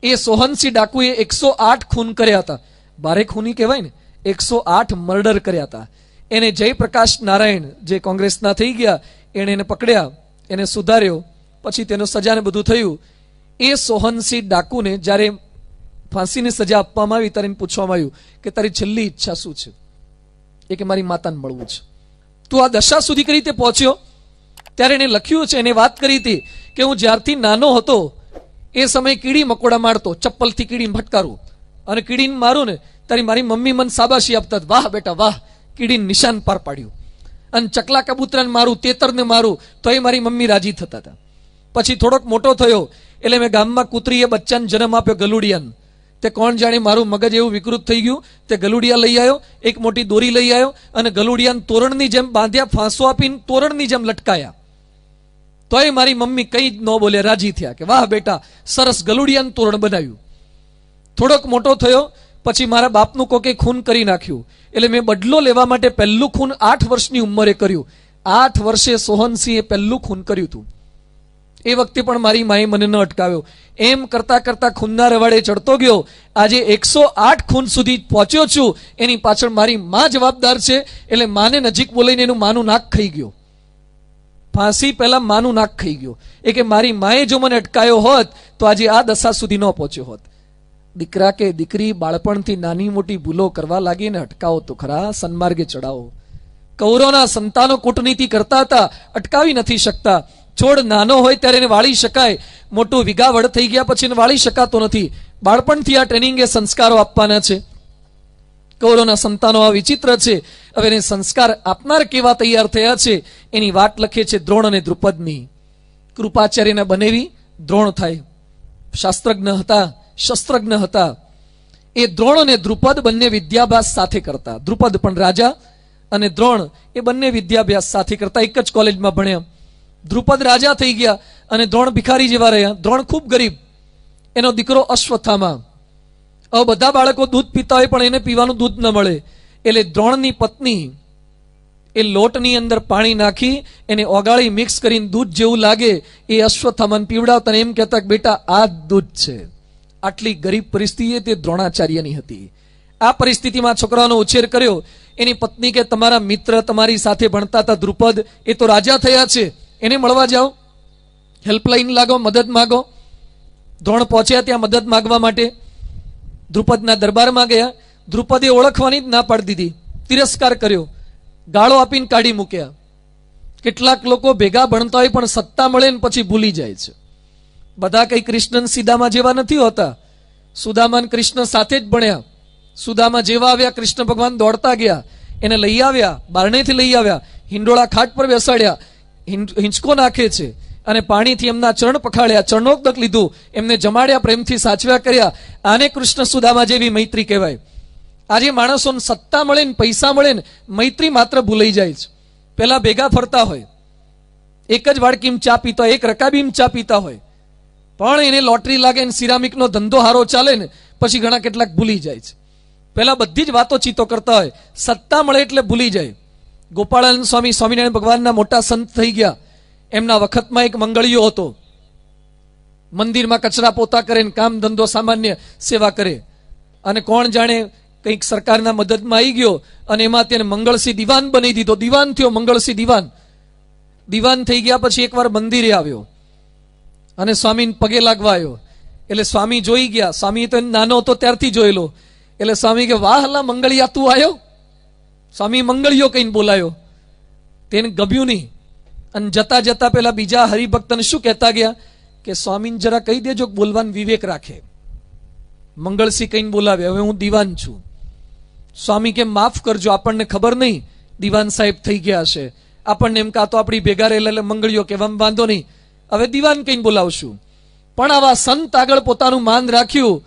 એ સોહનસિંહ ડાકુએ 108 ખૂન કર્યા હતા. ભારે ખૂની કહેવાય ને. 108 મર્ડર કર્યા હતા. એને જયપ્રકાશ નારાયણ જે કોંગ્રેસના થઈ ગયા, એણે એને પકડ્યા, એને સુધાર્યો, પછી તેનો સજાને બધું થયું. એ સોહનસિંહ ડાકુને જ્યારે ફાંસીની સજા આપવામાં આવી ત્યારે એને પૂછવામાં આવ્યું કે તારી છેલ્લી ઈચ્છા શું છે? એ કે મારી માતાને મળવું છે. તું આ દશા સુધી કઈ રીતે પહોંચ્યો? ત્યારે એને લખ્યું છે, એને વાત કરી હતી કે હું જ્યારથી નાનો હતો એ સમયે કીડી મકોડા મારતો, ચપ્પલથી કીડીને ફટકારું, અને કીડીને મારું ને તારી મારી મમ્મી મને શાબાશી આપતા, વાહ બેટા વાહ, કીડીને નિશાન પાર પાડ્યું. અને ચકલા કબૂતરાને મારું, તેતરને મારું, તો એ મારી મમ્મી રાજી થતા હતા. પછી થોડોક મોટો થયો એટલે મેં ગામમાં કૂતરીએ બચ્ચાને જન્મ આપ્યો, ગલુડિયાને. તે કોણ જાણે મારું મગજ એવું વિકૃત થઈ ગયું, તે ગલુડિયા લઈ આવ્યો, એક મોટી દોરી લઈ આવ્યો, અને ગલુડિયાને તોરણની જેમ બાંધ્યા, ફાંસો આપીને તોરણની જેમ લટકાયા. તોય મારી મમ્મી કઈ જ ન બોલે, રાજી થયા કે વાહ બેટા, સરસ ગલુડિયાનું તોરણ બનાવ્યું. થોડોક મોટો થયો પછી મારા બાપનું કોકે ખૂન કરી નાખ્યું, એટલે મેં બદલો લેવા માટે પહેલું ખૂન 8 વર્ષની ઉંમરે કર્યું. 8 વર્ષે સોહનસિંહે પહેલું ખૂન કર્યું હતું. એ વખતે પણ મારી માએ મને ન અટકાવ્યો. એમ કરતા કરતા ખૂનના રવાડે ચડતો ગયો. આજે 108 ખૂન સુધી પહોંચ્યો છું. એની પાછળ મારી માં જવાબદાર છે. એટલે માને નજીક બોલાઈને એનું માનું નાક ખાઈ ગયો. ફાંસી પહેલા માનું નાક ખાઈ ગયો. એ કે મારી માએ જો મને અટકાયો હોત તો આજે આ દશા સુધી ન પહોંચ્યો હોત. દીકરા કે દીકરી બાળપણથી નાની મોટી ભૂલો કરવા લાગીને અટકાવો તો ખરા, સન્માર્ગે ચડાવો. કૌરવના સંતાનો કૂટનીતિ કરતા હતા, અટકાવી નથી શકતા. છોડ નાનો હોય ત્યારે એને વાળી શકાય, મોટું વિગાવડ થઈ ગયા પછી એને વાળી શકાતો નથી. બાળપણથી આ ટ્રેનિંગ એ સંસ્કારો આપવાના છે. કૌરવના સંતાનો આ વિચિત્ર છે. હવે એને સંસ્કાર આપનાર કેવા તૈયાર થયા છે એની વાત લખે છે દ્રોણ અને દ્રુપદની. કૃપાચાર્યને બનેવી દ્રોણ થાય. શાસ્ત્રજ્ઞ હતા, શસ્ત્રજ્ઞ હતા. એ દ્રોણ અને દ્રુપદ બંને વિદ્યાભ્યાસ સાથે કરતા. દ્રુપદ પણ રાજા અને દ્રોણ એ બંને વિદ્યાભ્યાસ સાથે કરતા, એક જ કોલેજમાં ભણ્યા. દ્રુપદ રાજા થઈ ગયા અને દ્રોણ ભિખારી જેવા રહ્યા. દ્રોણ ખૂબ ગરીબ. એનો દીકરો અશ્વત્થામા. હવે બધા બાળકો દૂધ પીતા હોય પણ એને પીવાનું દૂધ ન મળે, એટલે દ્રોણની પત્ની એ લોટની અંદર પાણી નાખી એને ઓગાળી મિક્સ કરીને દૂધ જેવું લાગે એ અશ્વત્થામાને પીવડાવતા, એમ કહેતા કે બેટા આ દૂધ છે. આટલી ગરીબ પરિસ્થિતિ તે દ્રોણાચાર્યની હતી. આ પરિસ્થિતિમાં છોકરાનો ઉછેર કર્યો. એની પત્ની કે તમારા મિત્ર તમારી સાથે ભણતા હતા દ્રુપદ, એ તો રાજા થયા છે, એને મળવા જાઓ, હેલ્પલાઇન લાગો, મદદ માગો. દ્રોણ પહોંચ્યા ત્યાં મદદ માગવા માટે. દ્રુપદના દરબારમાં ગયા. દ્રુપદે ઓળખવાની જ ના પાડી દીધી, તિરસ્કાર કર્યો, ગાળો આપીને કાઢી મૂક્યા. કેટલાક લોકો ભેગા ભણતા હોય પણ સત્તા મળે ને પછી ભૂલી જાય છે. બધા કઈ કૃષ્ણ સુદામા જેવા નથી હોતા. સુદામા અને કૃષ્ણ સાથે જ ભણ્યા. સુદામા જેવા આવ્યા કૃષ્ણ ભગવાન દોડતા ગયા, એને લઈ આવ્યા, બારણેથી લઈ આવ્યા, હિંડોળા ખાટ પર બેસાડ્યા, હિંચકો નાખે છે અને પાણીથી એમના ચરણ પખાડ્યા, ચરણોદક લીધું, એમને જમાડ્યા, પ્રેમથી સાચવ્યા કર્યા. આને કૃષ્ણ સુદામા જેવી મૈત્રી કહેવાય. આજે માણસોને સત્તા મળે ને પૈસા મળે ને મૈત્રી માત્ર ભૂલાઈ જાય છે. પેલા ભેગા ફરતા હોય, એક જ વાડકીમાં ચા પીતા હોય, એક રકાબીમાં ચા પીતા હોય, પણ એને લોટરી લાગે ને સિરામિકનો ધંધો હારો ચાલે ને પછી ઘણા કેટલાક ભૂલી જાય છે. પેલા બધી જ વાતો ચીતો કરતા હોય, સત્તા મળે એટલે ભૂલી જાય. ગોપાળાનંદ સ્વામી સ્વામિનારાયણ ભગવાનના મોટા સંત થઈ ગયા. એમના વખતમાં એક મંગળીયો હતો, મંદિરમાં કચરા પોતા કરે ને કામ ધંધો સામાન્ય સેવા કરે. અને કોણ જાણે કંઈક સરકારના મદદમાં આવી ગયો અને એમાં તેને મંગળસિંહ દિવાન બની દીધો. દિવાન થયો મંગળસિંહ દિવાન. દિવાન થઈ ગયા પછી એકવાર મંદિરે આવ્યો અને સ્વામીને પગે લાગવા આવ્યો. એટલે સ્વામી જોઈ ગયા. સ્વામી તો નાનો હતો ત્યારથી જોયેલો. એટલે સ્વામી કે વાહ હલા મંગળિયા તું આવ્યો. સ્વામી મંગળિયો કહીને બોલાયો. તેને ગમ્યું નહીં અને જતા જતા પેલા બીજા હરિભક્તને શું કહેતા ગયા કે સ્વામીને જરા કહી દેજો બોલવાનું વિવેક રાખે. મંગળસિંહ કહીને બોલાવે, હવે હું દિવાન છું. સ્વામી કે માફ કરજો, આપણને ખબર નહીં દિવાન સાહેબ થઈ ગયા હશે. આપણને એમ કાં તો આપણી ભેગા રહેલા એટલે મંગળિયો કહેવામાં વાંધો નહીં, હવે દિવાન કહીને બોલાવશું. પણ આવા સંત આગળ પોતાનું માન રાખ્યું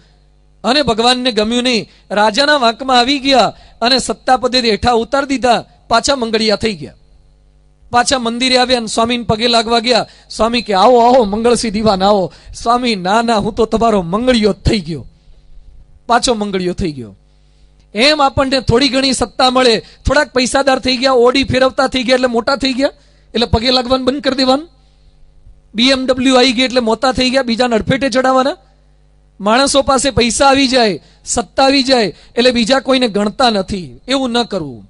અને ભગવાનને ગમ્યું નહીં. રાજાના વાંકમાં આવી ગયા અને સત્તાપદે હેઠા ઉતારી દીધા. પાછા મંગળિયા થઈ ગયા. પાછા મંદિરે આવ્યા અને સ્વામીને પગે લાગવા ગયા. સ્વામી કે આવો આવો મંગળસિંહ દિવાન આવો. સ્વામી ના ના, હું તો તમારો મંગળિયો થઈ ગયો, પાછો મંગળિયો થઈ ગયો. એમ આપણને થોડી ઘણી સત્તા મળે, થોડાક પૈસાદાર થઈ ગયા, ઓડી ફેરવતા થઈ ગયા એટલે મોટા થઈ ગયા, એટલે પગે લાગવાનું બંધ કરી દેવાનું. BMW આવી ગઈ એટલે મોટા થઈ ગયા, બીજાને અડફેટે ચડાવવાના. માણસો પાસે પૈસા આવી જાય, સત્તા આવી જાય એટલે બીજા કોઈને ગણતા નથી. એવું ન કરવું.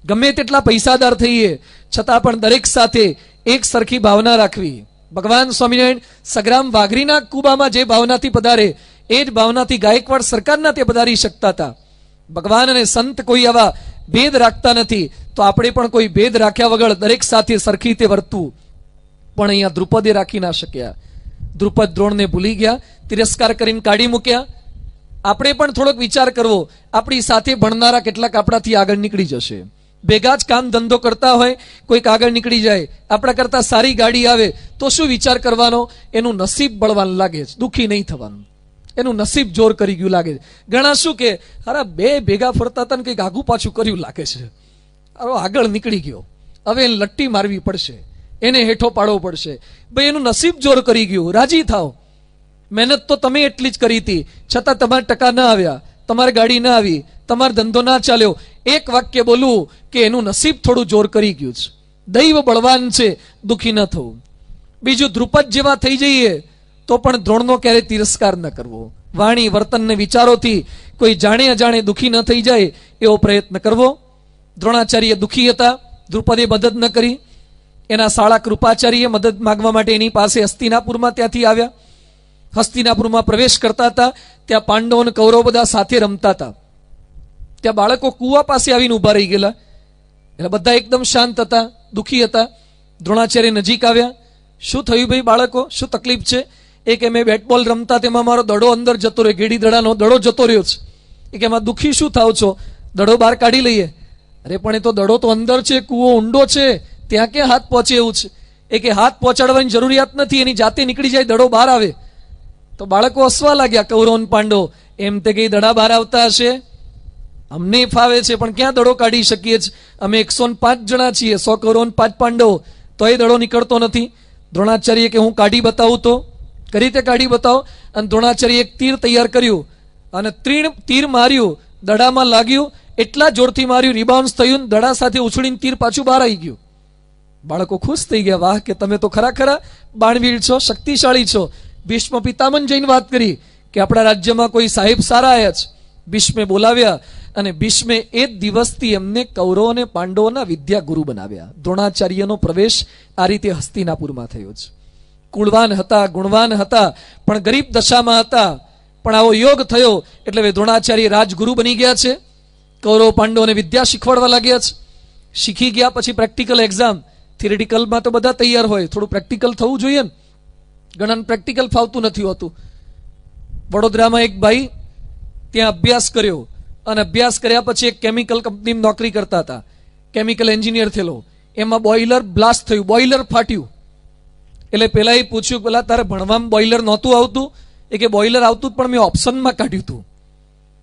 ગમે તેટલા પૈસાદાર થઈએ છતાં પણ દરેક સાથે એક સરખી ભાવના રાખવી. ભગવાન સ્વામિનારાયણ સગ્રામ વાઘરીના કુબામાં જે ભાવનાથી પધારે એ જ ભાવનાથી ગાયકવાડ સરકારના તે પધારી શકતા હતા. ભગવાન અને સંત કોઈ આવા ભેદ રાખતા નથી, તો આપણે પણ કોઈ ભેદ રાખ્યા વગર દરેક સાથે સરખી રીતે વર્તવું. પણ અહીંયા દ્રુપદે રાખી ના શક્યા. દ્રુપદ દ્રોણને ભૂલી ગયા, તિરસ્કાર કરીને કાઢી મૂક્યા. આપણે પણ થોડોક વિચાર કરવો, આપણી સાથે ભણનારા કેટલાક આપણાથી આગળ નીકળી જશે. ભેગા જ કામ ધંધો કરતા હોય, કોઈક આગળ નીકળી જાય, આપણા કરતા સારી ગાડી આવે તો શું વિચાર કરવાનો? એનું નસીબ બળવાનું લાગે છે, દુઃખી નહીં થવાનું. એનું નસીબ જોર કરી ગયું લાગે છે. ઘણા શું કે અરે બે ભેગા ફરતા હતા ને કંઈક આગુ પાછું કર્યું લાગે છે, આગળ નીકળી ગયો, હવે એને લટ્ટી મારવી પડશે, એને હેઠો પાડવો પડશે. ભાઈ એનું નસીબ જોર કરી ગયું. રાજી થાવ. મહેનત તો તમે એટલી જ કરી હતી, છતાં તમારા ટકા ના આવ્યા, તમારી ગાડી ના આવી, તમારો ધંધો ના ચાલ્યો. એક વાક્ય બોલવું કે એનું નસીબ થોડું જોર કરી ગયું છે. દૈવ બળવાન છે, દુઃખી ન થવું. બીજું, દ્રુપદ જેવા થઈ જઈએ તો પણ દ્રોણનો ક્યારેય તિરસ્કાર ન કરવો. વાણી વર્તન ને વિચારોથી કોઈ જાણે અજાણે દુઃખી ન થઈ જાય એવો પ્રયત્ન કરવો. દ્રોણાચાર્ય દુઃખી હતા, દ્રુપદે મદદ ન કરી. એના શાળા કૃપાચાર્ય મદદ માંગવા માટે એની પાસે હસ્તિનાપુરમાં ત્યાંથી આવ્યા. હસ્તિનાપુરમાં પ્રવેશ કરતા હતા, ત્યાં પાંડવો અને કૌરવો બધા સાથે રમતા હતા. ત્યાં બાળકો કુવા પાસે આવીને ઉભા રહી ગયેલા. એટલે બધા એકદમ શાંત હતા, દુઃખી હતા. દ્રોણાચાર્ય નજીક આવ્યા. શું થયું ભાઈ બાળકો, શું તકલીફ છે? એ કે મેં બેટબોલ રમતા તેમાં મારો દડો અંદર જતો રહ્યો, ગેડી દડાનો દડો જતો રહ્યો છે. એ કે એમાં દુઃખી શું થાવ છો? દડો બહાર કાઢી લઈએ. અરે પણ એ તો દડો તો અંદર છે, કૂવો ઊંડો છે, ત્યાં ક્યાં હાથ પહોંચે એવું છે? એ કે હાથ પહોંચાડવાની જરૂરિયાત નથી, એની જાતે નીકળી જાય, દડો બહાર આવે. તો બાળકો હસવા લાગ્યા. કૌરવ અને પાંડવ એમ તે કઈ દડા બહાર આવતા હશે, અમને ફાવે છે પણ ક્યાં દડો કાઢી શકીએ છીએ? અમે 105 જણા છીએ, 100 કૌરવ અને 5 પાંડવો, તો એ દડો નીકળતો નથી. દ્રોણાચાર્ય કે હું કાઢી બતાવું તો? કરી રીતે કાઢી બતાવો. અને દ્રોણાચાર્ય એક તીર તૈયાર કર્યું અને તીર માર્યું, દડામાં લાગ્યું, એટલા જોરથી માર્યું, રિબાઉન્સ થયું, દડા સાથે ઉછળીને તીર પાછું બહાર આવી ગયું. બાળકો ખુશ થઈ ગયા, વાહ કે તમે તો ખરા બાણવીર છો, શક્તિશાળી છો. ભીષ્મ પિતામહ જઈને વાત કરી કે આપણા રાજ્યમાં કોઈ સાહેબ સારા આવ્યા છે. ભીષ્મે બોલાવ્યા અને ભીષ્મે એ જ દિવસથી એમને કૌરવ અને પાંડવોના વિદ્યા ગુરુ બનાવ્યા. દ્રોણાચાર્યનો પ્રવેશ આ રીતે હસ્તિનાપુરમાં થયો છે. કુળવાન હતા, ગુણવાન હતા, પણ ગરીબ દશામાં હતા. પણ આવો યોગ થયો એટલે હવે દ્રોણાચાર્ય રાજગુરુ બની ગયા છે. કૌરવ પાંડવોને વિદ્યા શીખવાડવા લાગ્યા છે. શીખી ગયા પછી પ્રેક્ટિકલ એક્ઝામ. થિયરિટિકલમાં તો બધા તૈયાર હોય, થોડું પ્રેક્ટિકલ થવું જોઈએ ને. ઘણાને પ્રેક્ટિકલ ફાવતું નથી હોતું. વડોદરામાં એક ભાઈ ત્યાં અભ્યાસ કર્યો અને અભ્યાસ કર્યા પછી એક કેમિકલ કંપનીમાં નોકરી કરતા હતા. કેમિકલ એન્જિનિયર થયેલો. એમાં બોઇલર બ્લાસ્ટ થયું, બોઇલર ફાટ્યું. એટલે પેલા એ પૂછ્યું, પેલા તારે ભણવામાં બોઇલર નહોતું આવતું? એ કે બોઇલર આવતું પણ મેં ઓપ્શનમાં કાઢ્યું હતું.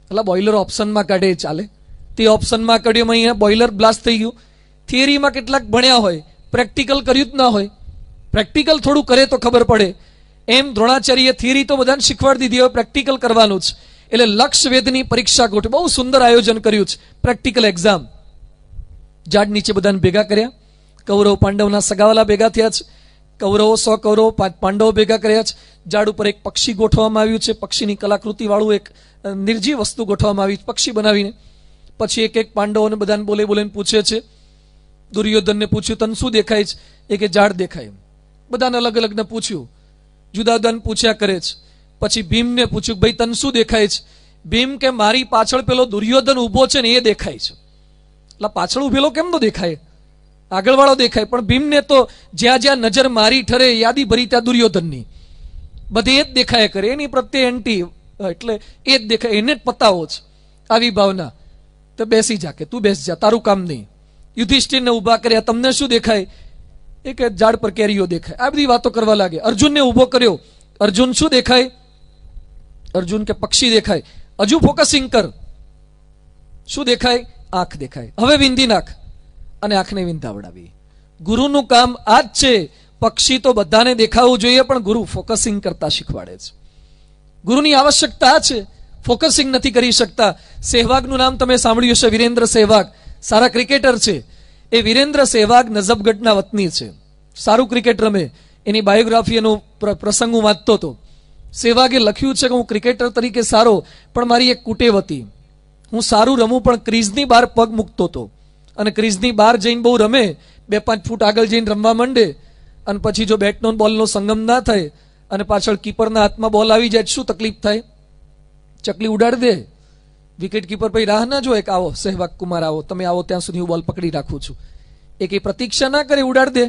એટલે બોઇલર ઓપ્શનમાં કાઢે ચાલે? તે ઓપ્શનમાં કાઢ્યું, અહીંયા બોઇલર બ્લાસ્ટ થઈ ગયું. થિયરીમાં કેટલાક ભણ્યા હોય, પ્રેક્ટિકલ કર્યું જ ના હોય. પ્રેક્ટિકલ થોડું કરે તો ખબર પડે. એમ દ્રોણાચાર્ય થિયરી તો બધાને શીખવાડી દીધી, હવે પ્રેક્ટિકલ કરવાનું જ. એટલે લક્ષ વેધની પરીક્ષા ગોઠવી, બહુ સુંદર આયોજન કર્યું છે. Practical exam. ઝાડ નીચે બધાને ભેગા કર્યા. કૌરવ પાંડવના સગાવાલા ભેગા થયા છે. કૌરવો 100 કૌરવો, 5 પાંડવો ભેગા કર્યા છે. ઝાડ ઉપર એક પક્ષી ગોઠવવામાં આવ્યું છે. પક્ષીની કલાકૃતિ વાળું એક નિર્જીવ વસ્તુ ગોઠવવામાં આવી, પક્ષી બનાવીને. પછી એક એક પાંડવોને બધાને બોલે બોલીને પૂછે છે. દુર્યોધનને પૂછ્યું, તને શું દેખાય છે? એ કે ઝાડ દેખાય. બધાને અલગ અલગ ને પૂછ્યું, જુદા જુદાને પૂછ્યા કરે છે. પછી ભીમને પૂછ્યું, ભાઈ તને શું દેખાય છે? ભીમ કે મારી પાછળ પેલો દુર્યોધન ઉભો છે ને એ દેખાય છે. એટલે પાછળ ઉભેલો કેમ ન દેખાય? આગળ વાળો દેખાય. પણ ભીમને તો જ્યાં જ્યાં નજર મારી ઠરે યાદી ભરી ત્યાં દુર્યોધનની બધી એ જ દેખાય કરે, એની પ્રત્યે એન્ટી, એટલે એ જ દેખાય, એને જ પતાવો છે. આવી ભાવના. તો બેસી જા, કે તું બેસ જા, તારું કામ નહીં. યુધિષ્ઠિરને ઉભા કર્યા, તમને શું દેખાય? એ કે ઝાડ પર કેરીઓ દેખાય. આ બધી વાતો કરવા લાગે. અર્જુનને ઉભો કર્યો, અર્જુન શું દેખાય? અર્જુન કે પક્ષી દેખાય. હજુ ફોકસિંગ કર, શું દેખાય? આંખ દેખાય. હવે વિંધી નાખ, અને આંખને વિંધાવડાવી. ગુરુનું કામ આ જ છે. પક્ષી તો બધાને દેખાવું જોઈએ, પણ ગુરુ ફોકસિંગ કરતા શીખવાડે છે. ગુરુની આવશ્યકતા છે, ફોકસિંગ નથી કરી શકતા. સહેવાગનું નામ તમે સાંભળ્યું હશે, વિરેન્દ્ર સહેવાગ, સારા ક્રિકેટર છે. એ વિરેન્દ્ર સહેવાગ નજફગઢના વતની છે, સારું ક્રિકેટ રમે. એની બાયોગ્રાફી, એનો પ્રસંગ હું વાંચતો હતો. સહેવાગે લખ્યું છે કે હું ક્રિકેટર તરીકે સારો, પણ મારી એક કુટેવ હતી. હું સારું રમું પણ ક્રીઝની બહાર પગ મૂકતો હતો, અને ક્રીઝની બહાર જઈને બહુ રમે, 2-5 ફૂટ આગળ જઈને રમવા માંડે, અને પછી જો બેટનો બોલનો સંગમ ના થાય અને પાછળ કીપરના હાથમાં બોલ આવી જાય શું તકલીફ થાય? ચકલી ઉડાડી દે. વિકેટ કીપર પછી રાહ ના જોવે કે આવો સહેવાગ કુમાર આવો, તમે આવો ત્યાં સુધી હું બોલ પકડી રાખું છું. એ કઈ પ્રતીક્ષા ના કરે, ઉડાડી દે.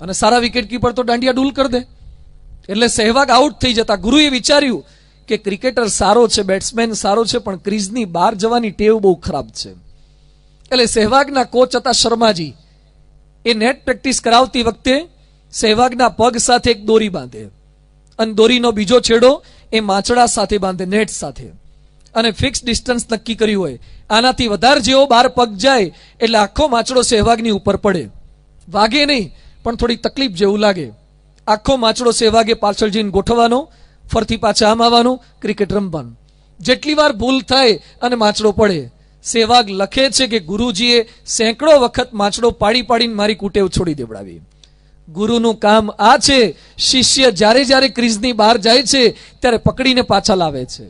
અને સારા વિકેટ કીપર તો દાંડિયા ડૂલ કરી દે. એટલે સહેવાગ આઉટ થઈ જતા. ગુરુએ વિચાર્યું કે ક્રિકેટર સારો છે, બેટ્સમેન સારો છે, પણ ક્રીઝની બહાર જવાની ટેવ બહુ ખરાબ છે. એટલે સહેવાગના કોચ હતા શર્માજી. એ નેટ પ્રેક્ટિસ કરાવતી વખતે સહેવાગના પગ સાથે એક દોરી બાંધે, અને દોરીનો બીજો છેડો એ માછડા સાથે બાંધે, નેટ સાથે. અને ફિક્સ ડિસ્ટન્સ નક્કી કર્યું હોય, આનાથી વધારે જેવો બહાર પગ જાય એટલે આખો માછડો સહેવાગની ઉપર પડે. વાગે નહીં, પણ થોડી તકલીફ જેવું લાગે. આખો માછડો સહેવાગે પાછળ જઈને ગોઠવવાનો, ફરતી પાછા આમ આવવાનું, ક્રિકેટ રમવાનું. જેટલી વાર ભૂલ થાય અને માછડો પડે. સહેવાગ લખે છે કે ગુરુજીએ સેંકડો વખત માછડો પાડી પાડીને મારી કુટેવ છોડી દેવડાવી. ગુરુનું કામ આ છે. શિષ્ય જ્યારે જ્યારે ક્રીઝની બહાર જાય છે ત્યારે પકડીને પાછા લાવે છે.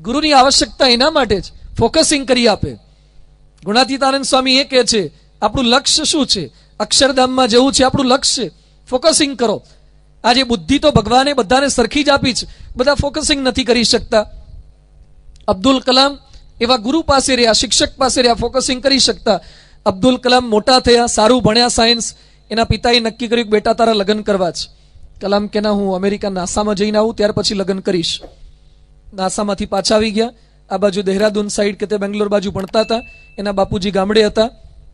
ગુરુની આવશ્યકતા એના માટે જ, ફોકસિંગ કરી આપે. ગુણાતીતાનંદ સ્વામી એ કહે છે, આપણું લક્ષ્ય શું છે? અક્ષરધામમાં જવું છે, આપણું લક્ષ્ય. ફોકસિંગ કરો. આજે બુદ્ધિ તો ભગવાને બધાને સરખી જ આપી છે, બધા ફોકસિંગ નથી કરી શકતા. અબ્દુલ કલામ એવા ગુરુ પાસે રહ્યા, શિક્ષક પાસે રહ્યા, ફોકસિંગ કરી શકતા. અબ્દુલ કલામ મોટા થયા, સારું ભણ્યા સાયન્સ. એના પિતાએ નક્કી કર્યું કે બેટા તારા લગ્ન કરવા છે. કલામ કે ના, હું અમેરિકા નાસામાં જઈને આવું ત્યાર પછી લગ્ન કરીશ. નાસામાંથી પાછા આવી ગયા. આ બાજુ દહેરાદૂન સાઈડ કે તે બેંગ્લોર બાજુ ભણતા હતા. એના બાપુજી ગામડે હતા,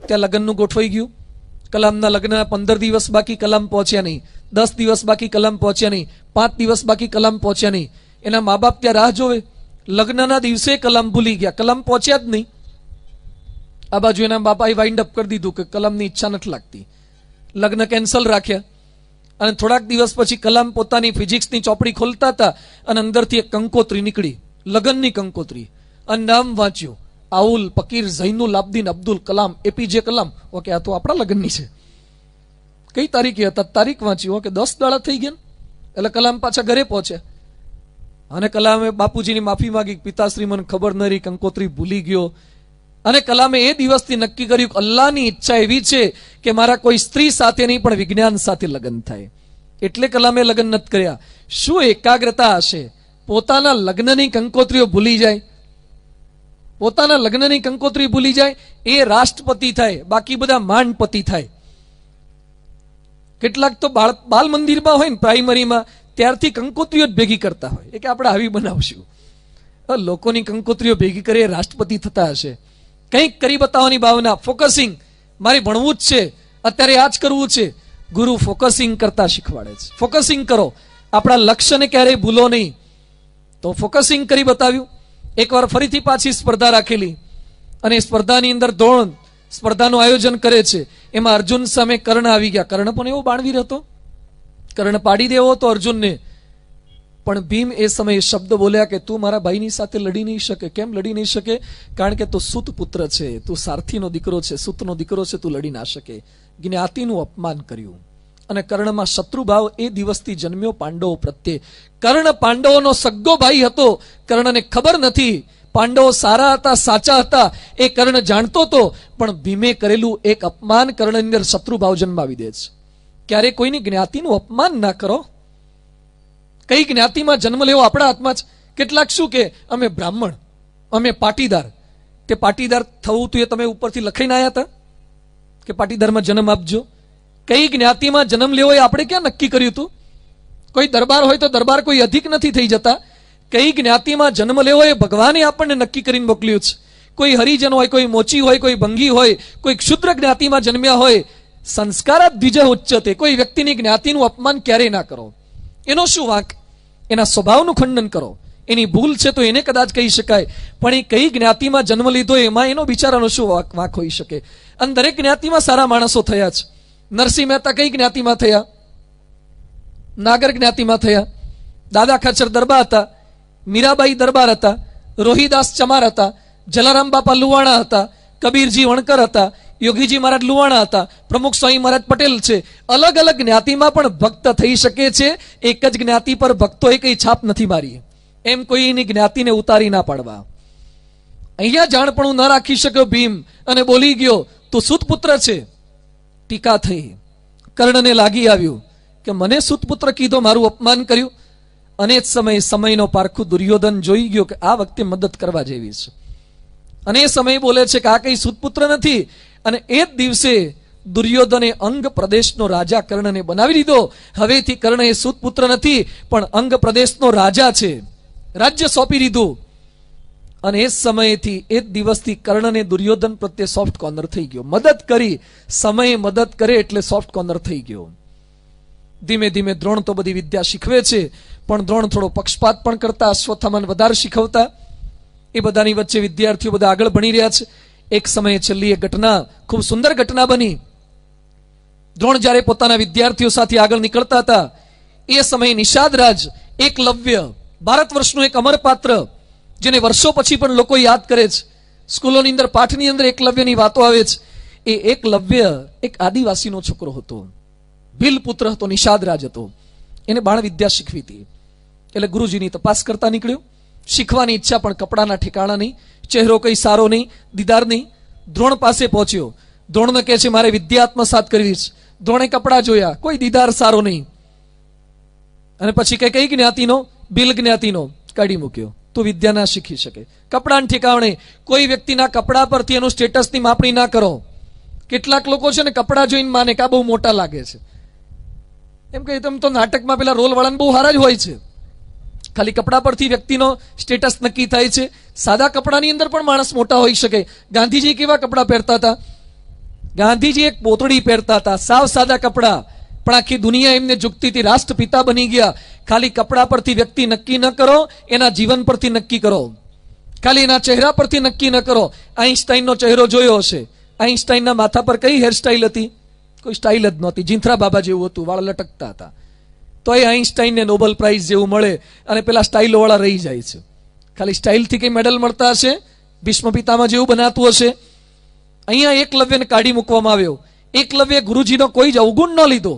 ત્યાં લગ્નનું ગોઠવાઈ ગયું. કલામના લગ્નના 15 દિવસ બાકી, કલામ પહોંચ્યા નહીં. 10 દિવસ બાકી, કલામ પહોંચ્યા નહીં. 5 દિવસ બાકી, કલામ પહોંચ્યા નહીં. એના મા બાપ ત્યાં રાહ જોવે. લગ્નના દિવસે કલામ ભૂલી ગયા, કલામ પહોંચ્યા જ નહીં. આ બાજુ એના બાપાએ વાઇન્ડ અપ કરી દીધું કે કલામની ઈચ્છા નથી લાગતી. લગ્ન કેન્સલ રાખ્યા. અને થોડાક દિવસ પછી કલામ પોતાની ફિઝિક્સની ચોપડી ખોલતા હતા અને અંદરથી એક કંકોત્રી નીકળી, લગ્નની કંકોત્રી. અને નામ વાંચ્યું, Avul Pakir Jainulabdeen Abdul Kalam, APJ Kalam. Okay, આ તો આપણા લગ્નની છે. કઈ તારીખે હતા? તારીખ વાંચી. ઓકે, 10 દાડા થઈ ગયા. એટલે કલામ પાછા ઘરે પહોંચ્યા. અને કલામે બાપુજીની માફી માંગી, પિતાશ્રી મને ખબર ન રહી, કંકોત્રી ભૂલી ગયો. અને કલામે એ દિવસથી નક્કી કર્યું કે અલ્લાહની ઈચ્છા એવી છે કે મારા કોઈ સ્ત્રી સાથે નહીં પણ વિજ્ઞાન સાથે લગ્ન થાય. એટલે કલામે લગ્ન નથી કર્યા. શું એકાગ્રતા હશે? પોતાના લગ્નની કંકોત્રીઓ ભૂલી જાય, પોતાના લગ્નની કંકોત્રી ભૂલી જાય. એ રાષ્ટ્રપતિ થાય, બાકી બધા માંડપતિ થાય. કેટલાક તો બાલ મંદિરમાં હોય ને પ્રાઇમરીમાં ત્યારથી કંકોત્રીઓ જ ભેગી કરતા હોય, એ કે આપણે આવી બનાવશું. લોકોની કંકોત્રીઓ ભેગી કરે રાષ્ટ્રપતિ થતા હશે. કંઈક કરી બતાવવાની ભાવના, ફોકસિંગ, મારે ભણવું જ છે, અત્યારે આ જ કરવું છે. ગુરુ ફોકસિંગ કરતા શીખવાડે છે. ફોકસિંગ કરો, આપણા લક્ષ્યને ક્યારેય ભૂલો નહીં. તો ફોકસિંગ કરી બતાવ્યું. એકવાર ફરીથી પાછી સ્પર્ધા રાખેલી અને સ્પર્ધાની અંદર દ્રોણ સ્પર્ધાનું આયોજન કરે છે. એમાં અર્જુન સામે કર્ણ આવી ગયા. કર્ણ પણ એવો બાણવીર હતો, કર્ણ પાડી દેવો હતો અર્જુનને. પણ ભીમ એ સમયે શબ્દ બોલ્યા કે તું મારા ભાઈની સાથે લડી નહીં શકે. કેમ લડી નહીં શકે? કારણ કે તું સુત પુત્ર છે, તું સારથીનો દીકરો છે, સુતનો દીકરો છે, તું લડી ના શકે. જ્ઞાતિનું અપમાન કર્યું અને કર્ણમાં શત્રુભાવ એ દિવસથી જન્મ્યો પાંડવો પ્રત્યે. કર્ણ પાંડવોનો સગ્ગો ભાઈ હતો. કર્ણને ખબર નથી પાંડવો સારા હતા, સાચા હતા, એ કર્ણ જાણતો હતો. પણ ભીમે કરેલું એક અપમાન કર્ણની અંદર શત્રુભાવ જન્માવી દે છે. ક્યારે કોઈની જ્ઞાતિનું અપમાન ના કરો. કઈ જ્ઞાતિમાં જન્મ લેવો આપણા હાથમાં જ. કેટલાક શું કે અમે બ્રાહ્મણ, અમે પાટીદાર. તે પાટીદાર થવું તું એ તમે ઉપરથી લખાઈને આવ્યા હતા કે પાટીદારમાં જન્મ આપજો? કઈ જ્ઞાતિમાં જન્મ લેવો એ આપણે ક્યાં નક્કી કર્યું હતું? કોઈ દરબાર હોય તો દરબાર કોઈ અધિક નથી થઈ જતા. કઈ જ્ઞાતિમાં જન્મ લેવો એ ભગવાને આપણને નક્કી કરીને મોકલ્યું છે. કોઈ હરિજન હોય, કોઈ મોચી હોય, કોઈ ભંગી હોય, કોઈ ક્ષુદ્ર જ્ઞાતિમાં જન્મ્યા હોય, સંસ્કારાત દ્વિજ ઉચ્ચતે. કોઈ વ્યક્તિની જ્ઞાતિનું અપમાન ક્યારેય ના કરો. એનો શું વાંક? એના સ્વભાવનું ખંડન કરો. એની ભૂલ છે તો એને કદાચ કહી શકાય, પણ એ કઈ જ્ઞાતિમાં જન્મ લીધો એમાં એનો બિચારાનો શું વાંક હોઈ શકે? અને દરેક જ્ઞાતિમાં સારા માણસો થયા છે. નરસિંહ મહેતા કઈ જ્ઞાતિમાં થયા? નાગર જ્ઞાતિમાં થયા. દાદા ખાચર દરબાર હતા, મીરાબાઈ દરબાર હતા, રોહિદાસ ચમાર હતા, જલારામ બાપા લુવાણા હતા, કબીરજી વણકર હતા, યોગીજી મહારાજ લુવાણા હતા, પ્રમુખ સ્વામી મહારાજ પટેલ છે. અલગ અલગ જ્ઞાતિમાં પણ ભક્ત થઈ શકે છે. એક જ જ્ઞાતિ પર ભક્તોએ કઈ છાપ નથી મારી. એમ કોઈની જ્ઞાતિને ઉતારી ના પાડવા. અહીંયા જાણપણું ન રાખી શક્યો ભીમ અને બોલી ગયો તું સુતપુત્ર છે. ટીકા થઈ. કર્ણને લાગી આવ્યું કે મને સુતપુત્ર કીધો, મારું અપમાન કર્યું. અને જ સમયનો પારખું દુર્યોધન જોઈ ગયો કે આ વખતે મદદ કરવા જેવી છે. અને એ સમય બોલે છે કે આ કઈ સુતપુત્ર નથી. અને એ જ દિવસે દુર્યોધને અંગ પ્રદેશનો રાજા કર્ણને બનાવી દીધો. હવેથી કર્ણ એ સુતપુત્ર નથી પણ અંગ પ્રદેશનો રાજા છે. રાજ્ય સોંપી દીધું. અને એ સમયથી એ દિવસથી કર્ણને દુર્યોધન પ્રત્યે સોફ્ટ કોર્નર થઈ ગયો. મદદ કરી, સમય મદદ કરે એટલે સોફ્ટ કોર્નર થઈ ગયો. ધીમે ધીમે દ્રોણ તો બધી વિદ્યા શીખવે છે, પણ દ્રોણ થોડો પક્ષપાત પણ કરતા, અશ્વત્થામાને વધારે શીખવતા. એ બધાની વચ્ચે વિદ્યાર્થીઓ બધા આગળ ભણી રહ્યા છે. એક સમયે છેલ્લી એક ઘટના, ખૂબ સુંદર ઘટના બની. દ્રોણ જ્યારે પોતાના વિદ્યાર્થીઓ સાથે આગળ નીકળતા હતા એ સમયે નિષાદરાજ એકલવ્ય, ભારત વર્ષનું એક અમર પાત્ર, જેને વર્ષો પછી પણ લોકો યાદ કરે છે. સ્કૂલોની અંદર પાઠની અંદર એકલવ્યની વાતો આવે છે. એ એકલવ્ય એક આદિવાસીનો છોકરો હતો, ભીલ પુત્ર હતો, નિષાદરાજ હતો. એને બાણ વિદ્યા શીખવી હતી. એટલે ગુરુજીની તપાસ કરતા નીકળ્યો. શીખવાની ઈચ્છા પણ કપડાના ઠેકાણા નહીં, ચહેરો કઈ સારો નહીં, દીદાર નહીં. દ્રોણ પાસે પહોંચ્યો. દ્રોણને કહે છે મારે વિદ્યા આત્મસાત કરવી છે. દ્રોણે કપડા જોયા, કોઈ દીદાર સારો નહીં. અને પછી કઈ જ્ઞાતિનો? ભીલ જ્ઞાતિનો. કાઢી મૂક્યો. તું વિદ્યા ના શીખી શકે. કપડાના ઠેકાણે. કોઈ વ્યક્તિના કપડા પરથી એનું સ્ટેટસની માપણી ના કરો. કેટલાક લોકો છે ને કપડા જોઈને માને કે આ બહુ મોટા લાગે છે. એમ કે તમે તો નાટકમાં પેલા રોલ વાળાને બહુ સારા જ હોય છે. ખાલી કપડા પરથી વ્યક્તિનો સ્ટેટસ નક્કી થાય છે. સાદા કપડાની અંદર પણ માણસ મોટા હોઈ શકે. ગાંધીજી કેવા કપડા પહેરતા હતા? ગાંધીજી એક પોતળી પહેરતા હતા, સાવ સાદા કપડા, પણ આખી દુનિયા એમને ઝૂકતી હતી. રાષ્ટ્રપિતા બની ગયા. ખાલી કપડા પરથી વ્યક્તિ નક્કી ન કરો, એના જીવન પરથી નક્કી કરો. ખાલી એના ચહેરા પરથી નક્કી ન કરો. આઈન્સ્ટાઈનનો ચહેરો જોયો હશે. આઈન્સ્ટાઈનના માથા પર કઈ હેરસ્ટાઈલ હતી? કોઈ સ્ટાઇલ જ નહોતી. જીંથરા બાબા જેવું હતું, વાળ લટકતા હતા. તો એ આઈન્સ્ટાઈનને નોબેલ પ્રાઇઝ જેવું મળે અને પેલા સ્ટાઇલો વાળા રહી જાય છે. ખાલી સ્ટાઇલથી કઈ મેડલ મળતા હશે? ભીષ્મ પિતામાં જેવું બનાતું હશે? અહીંયા એકલવ્યને કાઢી મૂકવામાં આવ્યો. એકલવ્ય ગુરુજીનો કોઈ જ અવગુણ ન લીધો.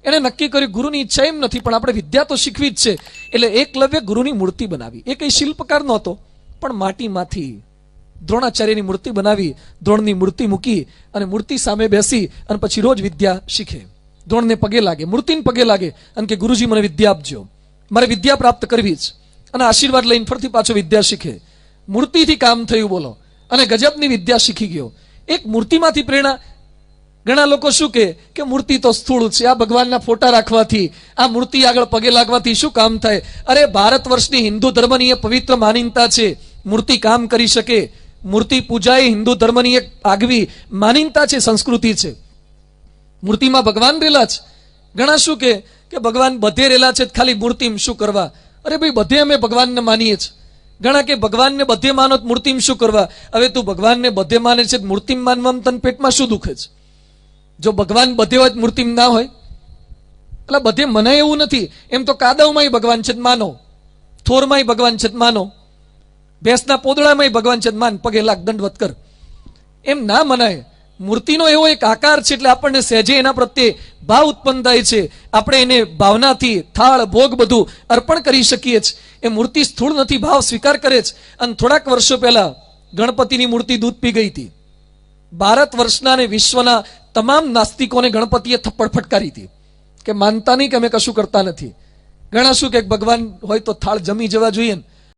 એને નક્કી કર્યું ગુરુની ઈચ્છા એમ નથી, પણ આપણે વિદ્યા તો શીખવી જ છે. એટલે એકલવ્ય ગુરુની મૂર્તિ બનાવી. એ કઈ શિલ્પકાર નહોતો, પણ માટીમાંથી દ્રોણાચાર્યની મૂર્તિ બનાવી. દ્રોણની મૂર્તિ મૂકી અને મૂર્તિ સામે બેસી અને પછી રોજ વિદ્યા શીખે. દ્રોણને પગે લાગે, મૂર્તિને પગે લાગે અને કે ગુરુજી મને વિદ્યા આપજો, મારે વિદ્યા પ્રાપ્ત કરવી જ. અને આશીર્વાદ લઈને ફરતી પાછો વિદ્યા શીખે. મૂર્તિથી કામ થયું બોલો, અને ગજબની વિદ્યા શીખી ગયો. એક મૂર્તિમાંથી પ્રેરણા. ઘણા લોકો શું કે મૂર્તિ તો સ્થૂળ છે, આ ભગવાનના ફોટા રાખવાથી, આ મૂર્તિ આગળ પગે લાગવાથી શું કામ થાય? અરે ભારત વર્ષની હિન્દુ ધર્મની એ પવિત્ર માનીનતા છે, મૂર્તિ કામ કરી શકે. મૂર્તિ પૂજા એ હિન્દુ ધર્મની એક આગવી માનીનતા છે, સંસ્કૃતિ છે. મૂર્તિમાં ભગવાન રહેલા છે. ઘણા શું કે ભગવાન બધે રહેલા છે, ખાલી મૂર્તિમાં શું કરવા? અરે ભાઈ, બધે અમે ભગવાનને માનીએ છીએ. ઘણા કે ભગવાનને બધે માનો તો મૂર્તિમાં શું કરવા? હવે તું ભગવાનને બધે માને છે, મૂર્તિમાં માનવામાં તને પેટમાં શું દુખે છે? જો ભગવાન બધે હોય મૂર્તિમાં ના હોય? એટલે બધે મનાય એવું નથી. એમ તો કાદવમાંય ભગવાન છે માનો, થોરમાંય ભગવાન છે માનો, ભેંસના પોદળામાંય ભગવાન છે માન, પગે લાગ, દંડવત કર. એમ ના મનાય. મૂર્તિનો એવો એક આકાર છે એટલે આપણને સહેજે એના પ્રત્યે ભાવ ઉત્પન્ન થાય છે. આપણે એને ભાવનાથી થાળ ભોગ બધું અર્પણ કરી શકીએ છીએ. એ મૂર્તિ સ્થૂળ નથી, ભાવ સ્વીકાર કરે છે. અને થોડાક વર્ષો પહેલા ગણપતિની મૂર્તિ દૂધ પી ગઈ હતી. ભારત વર્ષના અને વિશ્વના તમામ નાસ્તિકોને ગણપતિએ થપ્પડ ફટકારી હતી કે માનતા નહીં કે અમે કશું કરતા નથી. ઘણા શું કે ભગવાન હોય તો થાળ જમી જવા જોઈએ ને,